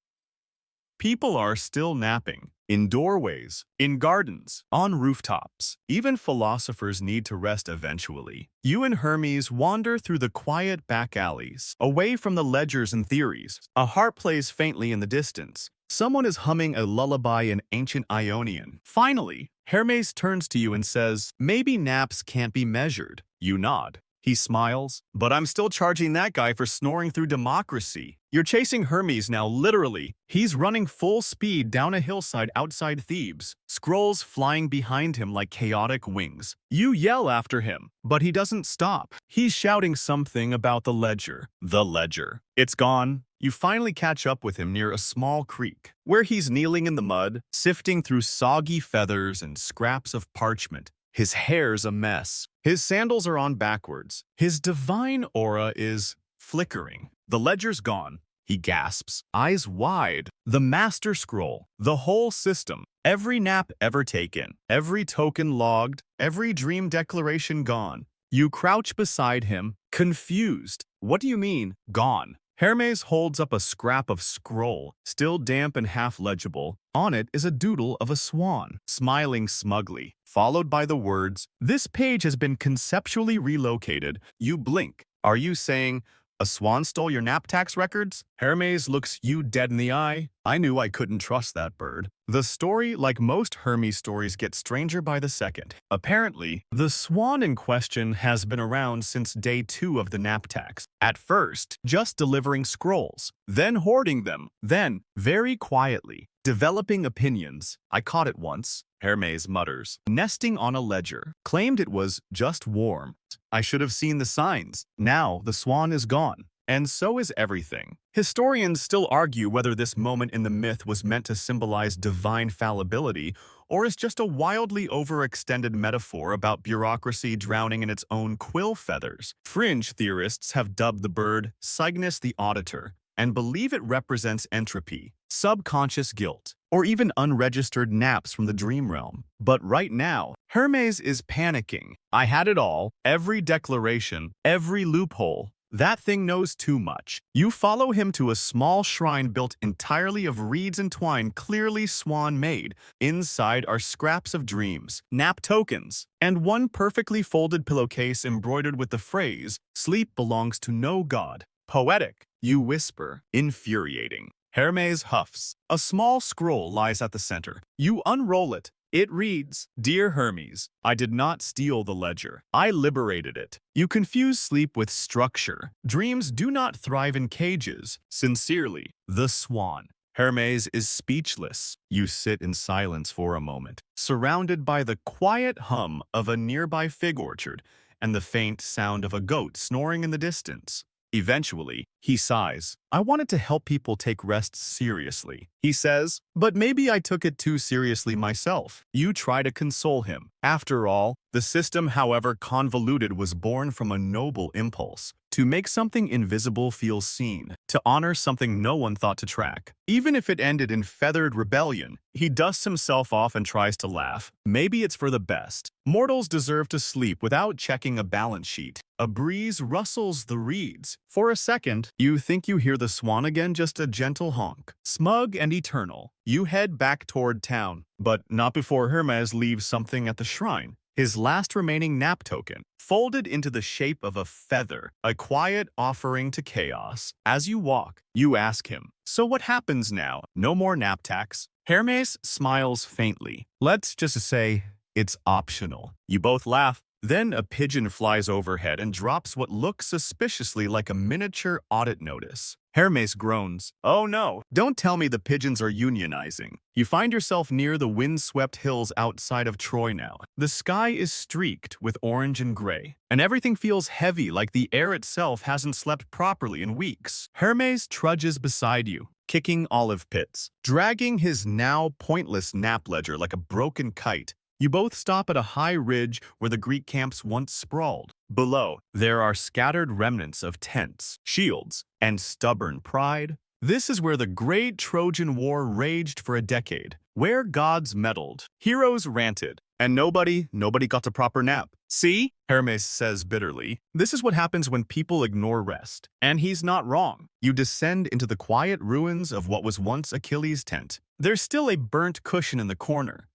people are still napping. In doorways, in gardens, on rooftops. Even philosophers need to rest eventually. You and Hermes wander through the quiet back alleys, away from the ledgers and theories. A harp plays faintly in the distance. Someone is humming a lullaby in ancient Ionian. Finally, Hermes turns to you and says, "Maybe naps can't be measured." You nod. He smiles, "But I'm still charging that guy for snoring through democracy." You're chasing Hermes now, literally. He's running full speed down a hillside outside Thebes, scrolls flying behind him like chaotic wings. You yell after him, but he doesn't stop. He's shouting something about the ledger. The ledger. It's gone. You finally catch up with him near a small creek, where he's kneeling in the mud, sifting through soggy feathers and scraps of parchment. His hair's a mess. His sandals are on backwards. His divine aura is flickering. The ledger's gone. He gasps, eyes wide. The master scroll, the whole system, every nap ever taken, every token logged, every dream declaration gone. You crouch beside him, confused. "What do you mean, gone?" Hermes holds up a scrap of scroll, still damp and half-legible. On it is a doodle of a swan, smiling smugly, followed by the words, "This page has been conceptually relocated." You blink. Are you saying, "A swan stole your nap tax records"? Hermes looks you dead in the eye. I knew I couldn't trust that bird. The story, like most Hermes stories, gets stranger by the second. Apparently, the swan in question has been around since day 2 of the nap tax. At first, just delivering scrolls, then hoarding them, then, very quietly, developing opinions. "I caught it once," Hermes mutters, nesting on a ledger. "Claimed it was just warm. I should have seen the signs. Now the swan is gone." and so is everything. Historians still argue whether this moment in the myth was meant to symbolize divine fallibility or is just a wildly overextended metaphor about bureaucracy drowning in its own quill feathers. Fringe theorists have dubbed the bird Cygnus the Auditor and believe it represents entropy, subconscious guilt, or even unregistered naps from the dream realm. But right now, Hermes is panicking. I had it all, every declaration, every loophole. That thing knows too much. You follow him to a small shrine built entirely of reeds and twine clearly swan-made. Inside are scraps of dreams, nap tokens, and one perfectly folded pillowcase embroidered with the phrase, "Sleep belongs to no god." Poetic, you whisper, infuriating. Hermes huffs. A small scroll lies at the center. You unroll it. It reads, "Dear Hermes, I did not steal the ledger. I liberated it." You confuse sleep with structure. Dreams do not thrive in cages. Sincerely, the Swan. Hermes is speechless. You sit in silence for a moment, surrounded by the quiet hum of a nearby fig orchard and the faint sound of a goat snoring in the distance. Eventually, he sighs. "I wanted to help people take rest seriously," he says, "but maybe I took it too seriously myself." You try to console him. After all, the system, however convoluted, was born from a noble impulse to make something invisible feel seen, to honor something no one thought to track. Even if it ended in feathered rebellion, he dusts himself off and tries to laugh. Maybe it's for the best. Mortals deserve to sleep without checking a balance sheet. A breeze rustles the reeds. For a second, you think you hear the swan again, just a gentle honk. Smug and eternal, you head back toward town, but not before Hermes leaves something at the shrine. His last remaining nap token, folded into the shape of a feather, a quiet offering to chaos. As you walk, you ask him, "So what happens now? No more nap tax?" Hermes smiles faintly. "Let's just say it's optional." You both laugh. Then a pigeon flies overhead and drops what looks suspiciously like a miniature audit notice. Hermes groans. "Oh no, don't tell me the pigeons are unionizing." You find yourself near the windswept hills outside of Troy now. The sky is streaked with orange and gray, and everything feels heavy, like the air itself hasn't slept properly in weeks. Hermes trudges beside you, kicking olive pits, dragging his now pointless nap ledger like a broken kite. You both stop at a high ridge where the Greek camps once sprawled. Below, there are scattered remnants of tents, shields, and stubborn pride. This is where the great Trojan War raged for a decade, where gods meddled, heroes ranted, and nobody got a proper nap. "See?" Hermes says bitterly. "This is what happens when people ignore rest." And he's not wrong. You descend into the quiet ruins of what was once Achilles' tent. There's still a burnt cushion in the corner.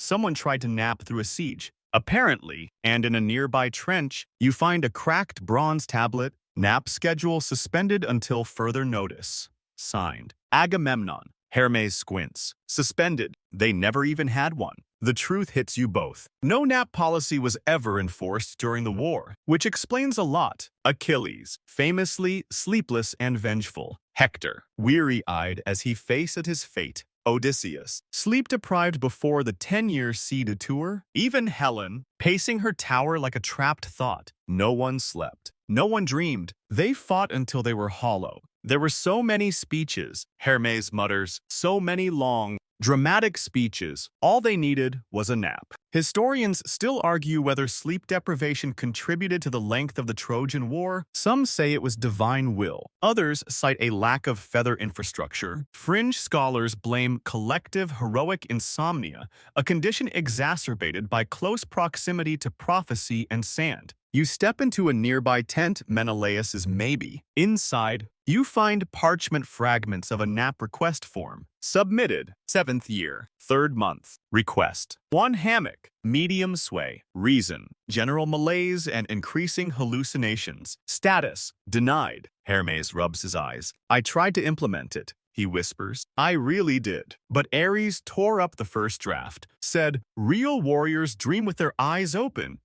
Someone tried to nap through a siege, apparently, and in a nearby trench, you find a cracked bronze tablet, nap schedule suspended until further notice. Signed, Agamemnon. Hermes squints. Suspended. They never even had one. The truth hits you both. No nap policy was ever enforced during the war, which explains a lot. Achilles, famously sleepless and vengeful. Hector, weary-eyed as he faced his fate. Odysseus, sleep-deprived before the 10-year sea detour. Even Helen, pacing her tower like a trapped thought. No one slept. No one dreamed. They fought until they were hollow. There were so many speeches, Hermes mutters, so many long, dramatic speeches. All they needed was a nap. Historians still argue whether sleep deprivation contributed to the length of the Trojan War. Some say it was divine will. Others cite a lack of feather infrastructure. Fringe scholars blame collective heroic insomnia, a condition exacerbated by close proximity to prophecy and sand. You step into a nearby tent, Menelaus's maybe. Inside, you find parchment fragments of a nap request form. Submitted, 7th year, 3rd month. Request. 1 hammock, medium sway. Reason, general malaise and increasing hallucinations. Status, denied. Hermes rubs his eyes. "I tried to implement it," he whispers. "I really did." But Ares tore up the first draft, said, "Real warriors dream with their eyes open."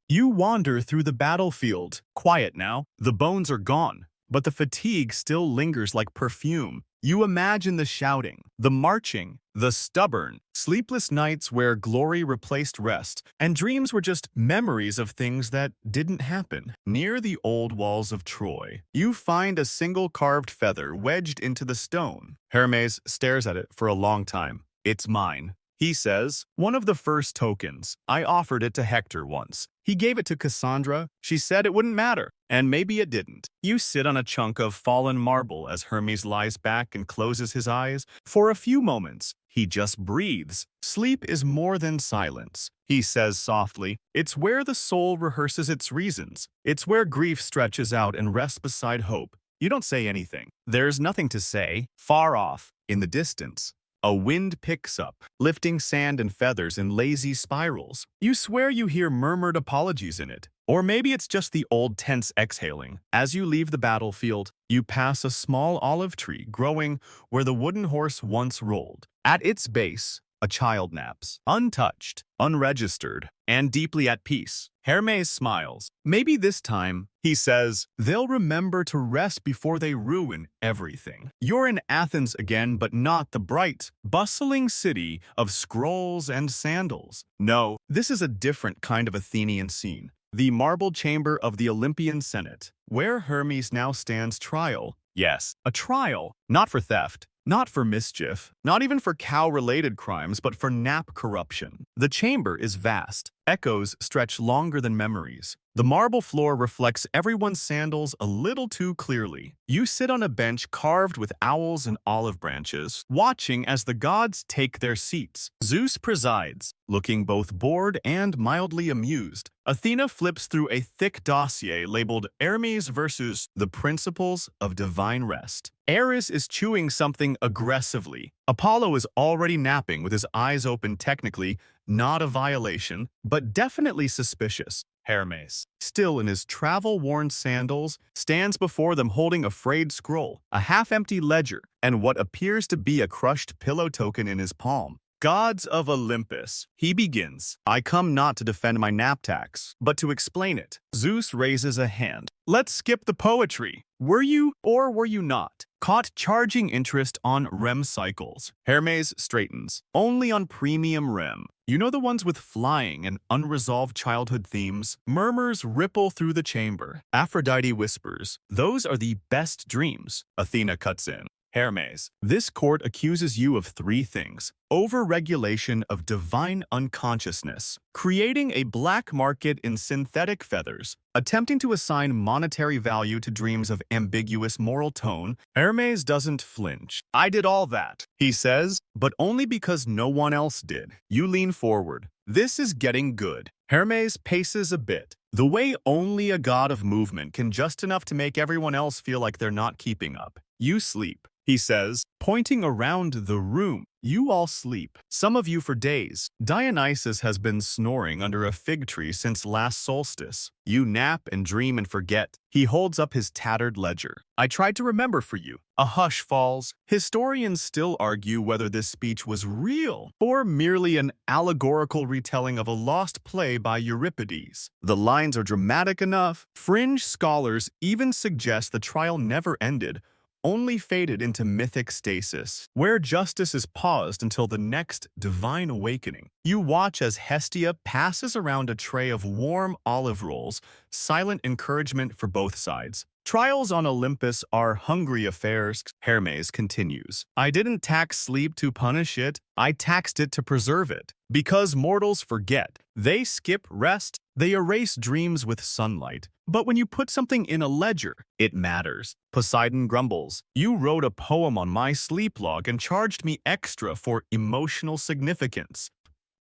You wander through the battlefield. Quiet now. The bones are gone, but the fatigue still lingers like perfume. You imagine the shouting, the marching, the stubborn, sleepless nights where glory replaced rest, and dreams were just memories of things that didn't happen. Near the old walls of Troy, you find a single carved feather wedged into the stone. Hermes stares at it for a long time. "It's mine," he says. "One of the first tokens. I offered it to Hector once. He gave it to Cassandra. She said it wouldn't matter. And maybe it didn't." You sit on a chunk of fallen marble as Hermes lies back and closes his eyes. For a few moments, he just breathes. "Sleep is more than silence," he says softly. "It's where the soul rehearses its reasons. It's where grief stretches out and rests beside hope." You don't say anything. There's nothing to say. Far off, in the distance, a wind picks up, lifting sand and feathers in lazy spirals. You swear you hear murmured apologies in it. Or maybe it's just the old tense exhaling. As you leave the battlefield, you pass a small olive tree growing where the wooden horse once rolled. At its base, a child naps, untouched, unregistered, and deeply at peace. Hermes smiles. "Maybe this time," he says, "they'll remember to rest before they ruin everything." You're in Athens again, but not the bright, bustling city of scrolls and sandals. No, this is a different kind of Athenian scene. The marble chamber of the Olympian Senate, where Hermes now stands trial. Yes, a trial, not for theft, not for mischief, not even for cow-related crimes, but for nap corruption. The chamber is vast. Echoes stretch longer than memories. The marble floor reflects everyone's sandals a little too clearly. You sit on a bench carved with owls and olive branches, watching as the gods take their seats. Zeus presides, looking both bored and mildly amused. Athena flips through a thick dossier labeled Hermes versus the Principles of Divine Rest. Ares is chewing something aggressively. Apollo is already napping with his eyes open, technically not a violation, but definitely suspicious. Hermes, still in his travel-worn sandals, stands before them holding a frayed scroll, a half-empty ledger, and what appears to be a crushed pillow token in his palm. "Gods of Olympus," he begins. "I come not to defend my nap tax, but to explain it." Zeus raises a hand. "Let's skip the poetry. Were you, or were you not, caught charging interest on REM cycles?" Hermes straightens. "Only on premium REM. You know, the ones with flying and unresolved childhood themes?" Murmurs ripple through the chamber. Aphrodite whispers, "Those are the best dreams." Athena cuts in. "Hermes, this court accuses you of 3 things: over-regulation of divine unconsciousness, creating a black market in synthetic feathers, attempting to assign monetary value to dreams of ambiguous moral tone." Hermes doesn't flinch. "I did all that," he says, "but only because no one else did." You lean forward. "This is getting good." Hermes paces a bit, the way only a god of movement can, just enough to make everyone else feel like they're not keeping up. "You sleep," he says, pointing around the room. "You all sleep. Some of you for days. Dionysus has been snoring under a fig tree since last solstice. You nap and dream and forget." He holds up his tattered ledger. "I tried to remember for you." A hush falls. Historians still argue whether this speech was real or merely an allegorical retelling of a lost play by Euripides. The lines are dramatic enough. Fringe scholars even suggest the trial never ended, only faded into mythic stasis, where justice is paused until the next divine awakening. You watch as Hestia passes around a tray of warm olive rolls, silent encouragement for both sides. "Trials on Olympus are hungry affairs," Hermes continues. "I didn't tax sleep to punish it, I taxed it to preserve it. Because mortals forget. They skip rest, they erase dreams with sunlight. But when you put something in a ledger, it matters." Poseidon grumbles. "You wrote a poem on my sleep log and charged me extra for emotional significance."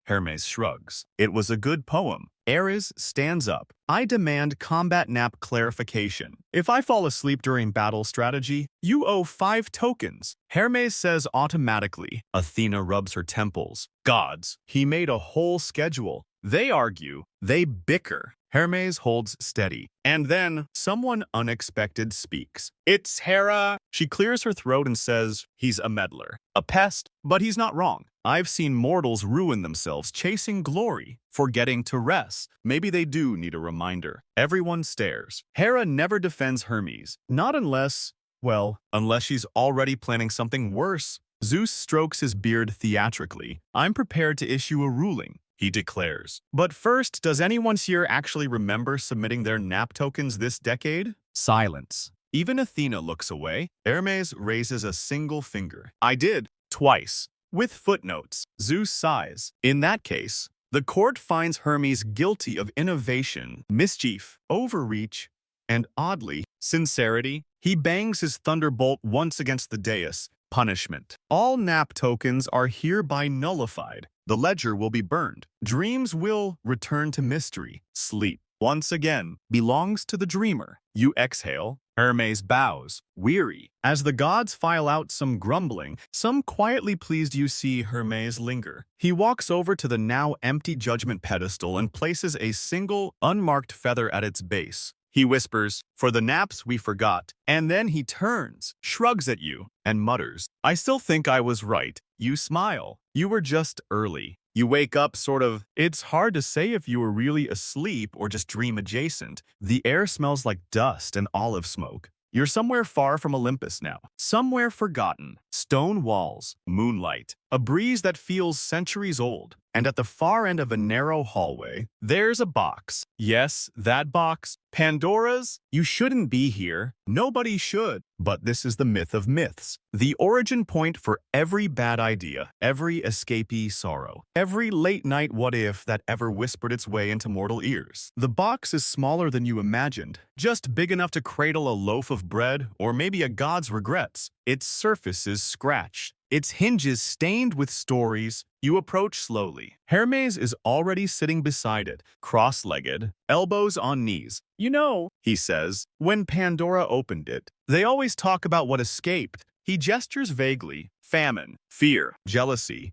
Hermes shrugs. "It was a good poem." Ares stands up. "I demand combat nap clarification. If I fall asleep during battle strategy, you owe 5 tokens." Hermes says automatically. Athena rubs her temples. "Gods, he made a whole schedule." They argue. They bicker. Hermes holds steady. And then someone unexpected speaks. "It's Hera." She clears her throat and says, "He's a meddler, a pest, but he's not wrong. I've seen mortals ruin themselves chasing glory, forgetting to rest. Maybe they do need a reminder." Everyone stares. Hera never defends Hermes, not unless, Well, unless she's already planning something worse. Zeus strokes his beard theatrically. I'm prepared to issue a ruling, he declares. But first, does anyone here actually remember submitting their nap tokens this decade? Silence. Even Athena looks away. Hermes raises a single finger. I did. Twice. With footnotes. Zeus sighs. In that case, the court finds Hermes guilty of innovation, mischief, overreach, and oddly, sincerity. He bangs his thunderbolt once against the dais. Punishment. All nap tokens are hereby nullified. The ledger will be burned. Dreams will return to mystery. Sleep, once again, belongs to the dreamer. You exhale. Hermes bows, weary. As the gods file out some grumbling, some quietly pleased you see Hermes linger. He walks over to the now empty judgment pedestal and places a single, unmarked feather at its base. He whispers, "For the naps we forgot," and then he turns, shrugs at you, and mutters, "I still think I was right." You smile. You were just early. You wake up sort of, it's hard to say if you were really asleep or just dream adjacent. The air smells like dust and olive smoke. You're somewhere far from Olympus now, somewhere forgotten. Stone walls, moonlight, a breeze that feels centuries old. And at the far end of a narrow hallway, there's a box. Yes, that box. Pandora's. You shouldn't be here. Nobody should. But this is the myth of myths. The origin point for every bad idea, every escapee sorrow, every late-night what-if that ever whispered its way into mortal ears. The box is smaller than you imagined, just big enough to cradle a loaf of bread or maybe a god's regrets. Its surface is scratched, its hinges stained with stories. You approach slowly. Hermes is already sitting beside it, cross-legged, elbows on knees. "You know," he says, "when Pandora opened it, they always talk about what escaped." He gestures vaguely. Famine, fear, jealousy,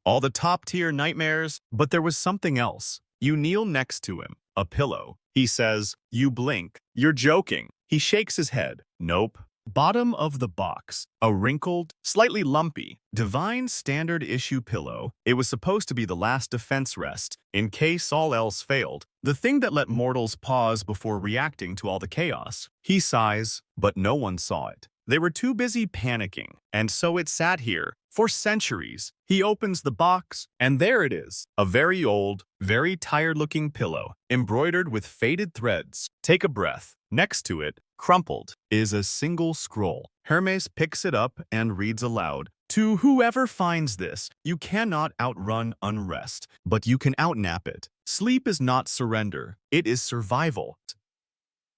all the top-tier nightmares. But there was something else. You kneel next to him, a pillow. He says, you blink. You're joking. He shakes his head. Nope. Bottom of the box, a wrinkled, slightly lumpy, divine standard issue pillow. It was supposed to be the last defense rest, in case all else failed, the thing that let mortals pause before reacting to all the chaos. He sighs, but no one saw it. They were too busy panicking, and so it sat here for centuries. He opens the box, and there it is, a very old, very tired-looking pillow, embroidered with faded threads. Take a breath. Next to it, crumpled, is a single scroll. Hermes picks it up and reads aloud. To whoever finds this, you cannot outrun unrest, but you can outnap it. Sleep is not surrender, it is survival.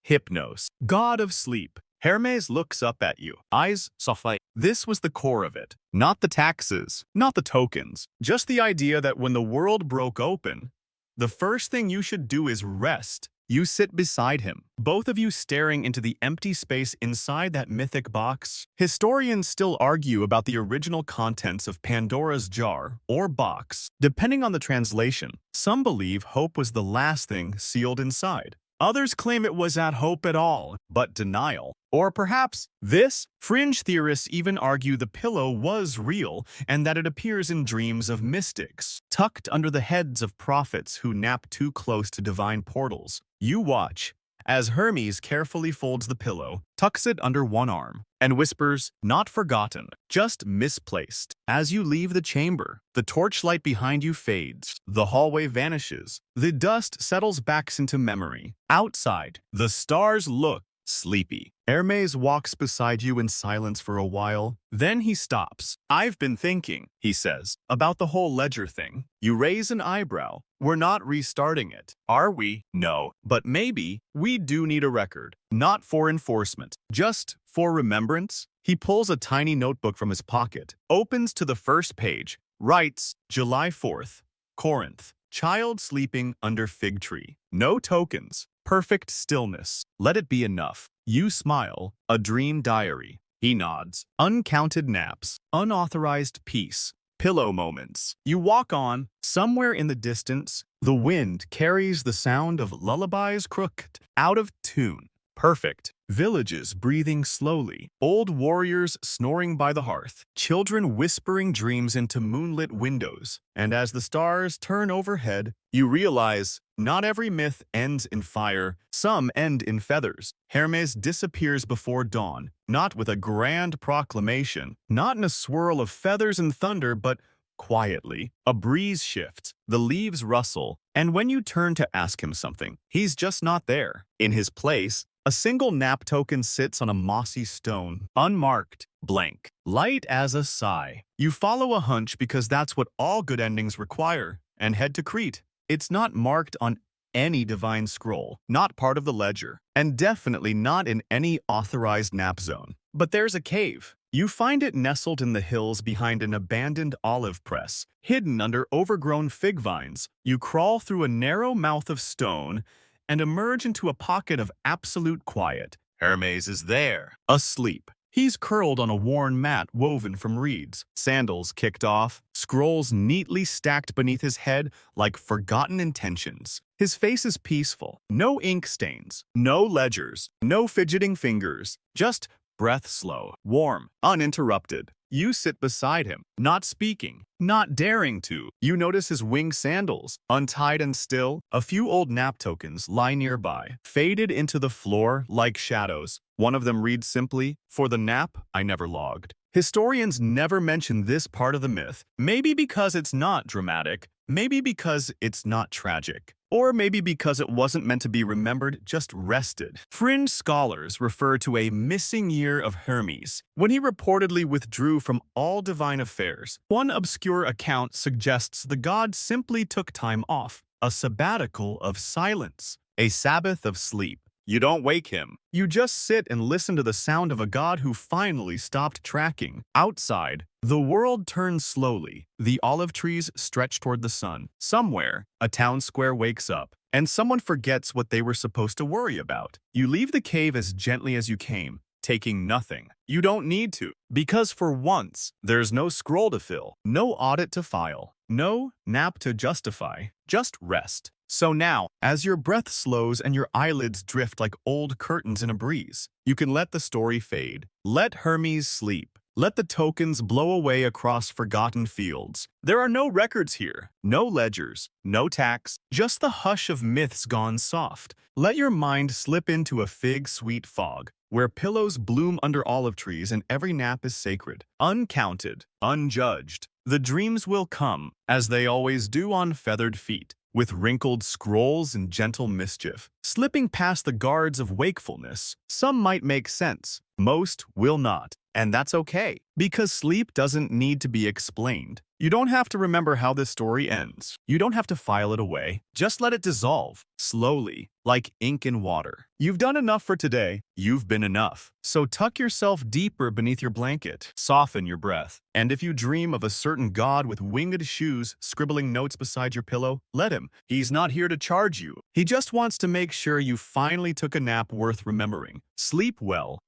Hypnos, god of sleep. Hermes looks up at you, eyes softly. This was the core of it. Not the taxes, not the tokens, just the idea that when the world broke open, the first thing you should do is rest. You sit beside him, both of you staring into the empty space inside that mythic box. Historians still argue about the original contents of Pandora's jar, or box, depending on the translation. Some believe hope was the last thing sealed inside. Others claim it was not hope at all, but denial. Or perhaps this? Fringe theorists even argue the pillow was real and that it appears in dreams of mystics, tucked under the heads of prophets who nap too close to divine portals. You watch as Hermes carefully folds the pillow, tucks it under one arm, and whispers, not forgotten, just misplaced. As you leave the chamber, the torchlight behind you fades, the hallway vanishes, the dust settles back into memory. Outside, the stars look sleepy. Hermes walks beside you in silence for a while. Then he stops. I've been thinking, he says, about the whole ledger thing. You raise an eyebrow. We're not restarting it, are we? No. But maybe we do need a record. Not for enforcement, just for remembrance. He pulls a tiny notebook from his pocket, opens to the first page, writes, July 4th, Corinth. Child sleeping under fig tree. No tokens. Perfect stillness. Let it be enough. You smile. A dream diary. He nods. Uncounted naps. Unauthorized peace. Pillow moments. You walk on. Somewhere in the distance, the wind carries the sound of lullabies crooked, out of tune. Perfect. Villages breathing slowly, old warriors snoring by the hearth, children whispering dreams into moonlit windows. And as the stars turn overhead, you realize not every myth ends in fire, some end in feathers. Hermes disappears before dawn, not with a grand proclamation, not in a swirl of feathers and thunder, but quietly. A breeze shifts, the leaves rustle, and when you turn to ask him something, he's just not there. In his place, a single nap token sits on a mossy stone, unmarked, blank, light as a sigh. You follow a hunch because that's what all good endings require, and head to Crete. It's not marked on any divine scroll, not part of the ledger, and definitely not in any authorized nap zone. But there's a cave. You find it nestled in the hills behind an abandoned olive press, hidden under overgrown fig vines. You crawl through a narrow mouth of stone and emerge into a pocket of absolute quiet. Hermes is there, asleep. He's curled on a worn mat woven from reeds, sandals kicked off, scrolls neatly stacked beneath his head like forgotten intentions. His face is peaceful, no ink stains, no ledgers, no fidgeting fingers, just breath slow, warm, uninterrupted. You sit beside him, not speaking, not daring to. You notice his winged sandals, untied and still. A few old nap tokens lie nearby, faded into the floor like shadows. One of them reads simply, "For the nap I never logged." Historians never mention this part of the myth, maybe because it's not dramatic, maybe because it's not tragic, or maybe because it wasn't meant to be remembered, just rested. Fringe scholars refer to a missing year of Hermes, when he reportedly withdrew from all divine affairs. One obscure account suggests the god simply took time off, a sabbatical of silence, a Sabbath of sleep. You don't wake him. You just sit and listen to the sound of a god who finally stopped tracking. Outside, the world turns slowly. The olive trees stretch toward the sun. Somewhere, a town square wakes up, and someone forgets what they were supposed to worry about. You leave the cave as gently as you came, taking nothing. You don't need to, because for once, there's no scroll to fill, no audit to file, no nap to justify, just rest. So now, as your breath slows and your eyelids drift like old curtains in a breeze, you can let the story fade. Let Hermes sleep. Let the tokens blow away across forgotten fields. There are no records here, no ledgers, no tax, just the hush of myths gone soft. Let your mind slip into a fig-sweet fog, where pillows bloom under olive trees and every nap is sacred, uncounted, unjudged. The dreams will come, as they always do on feathered feet, with wrinkled scrolls and gentle mischief. Slipping past the guards of wakefulness, some might make sense, most will not. And that's okay, because sleep doesn't need to be explained. You don't have to remember how this story ends. You don't have to file it away. Just let it dissolve, slowly, like ink in water. You've done enough for today. You've been enough. So tuck yourself deeper beneath your blanket. Soften your breath. And if you dream of a certain god with winged shoes scribbling notes beside your pillow, let him. He's not here to charge you. He just wants to make sure you finally took a nap worth remembering. Sleep well,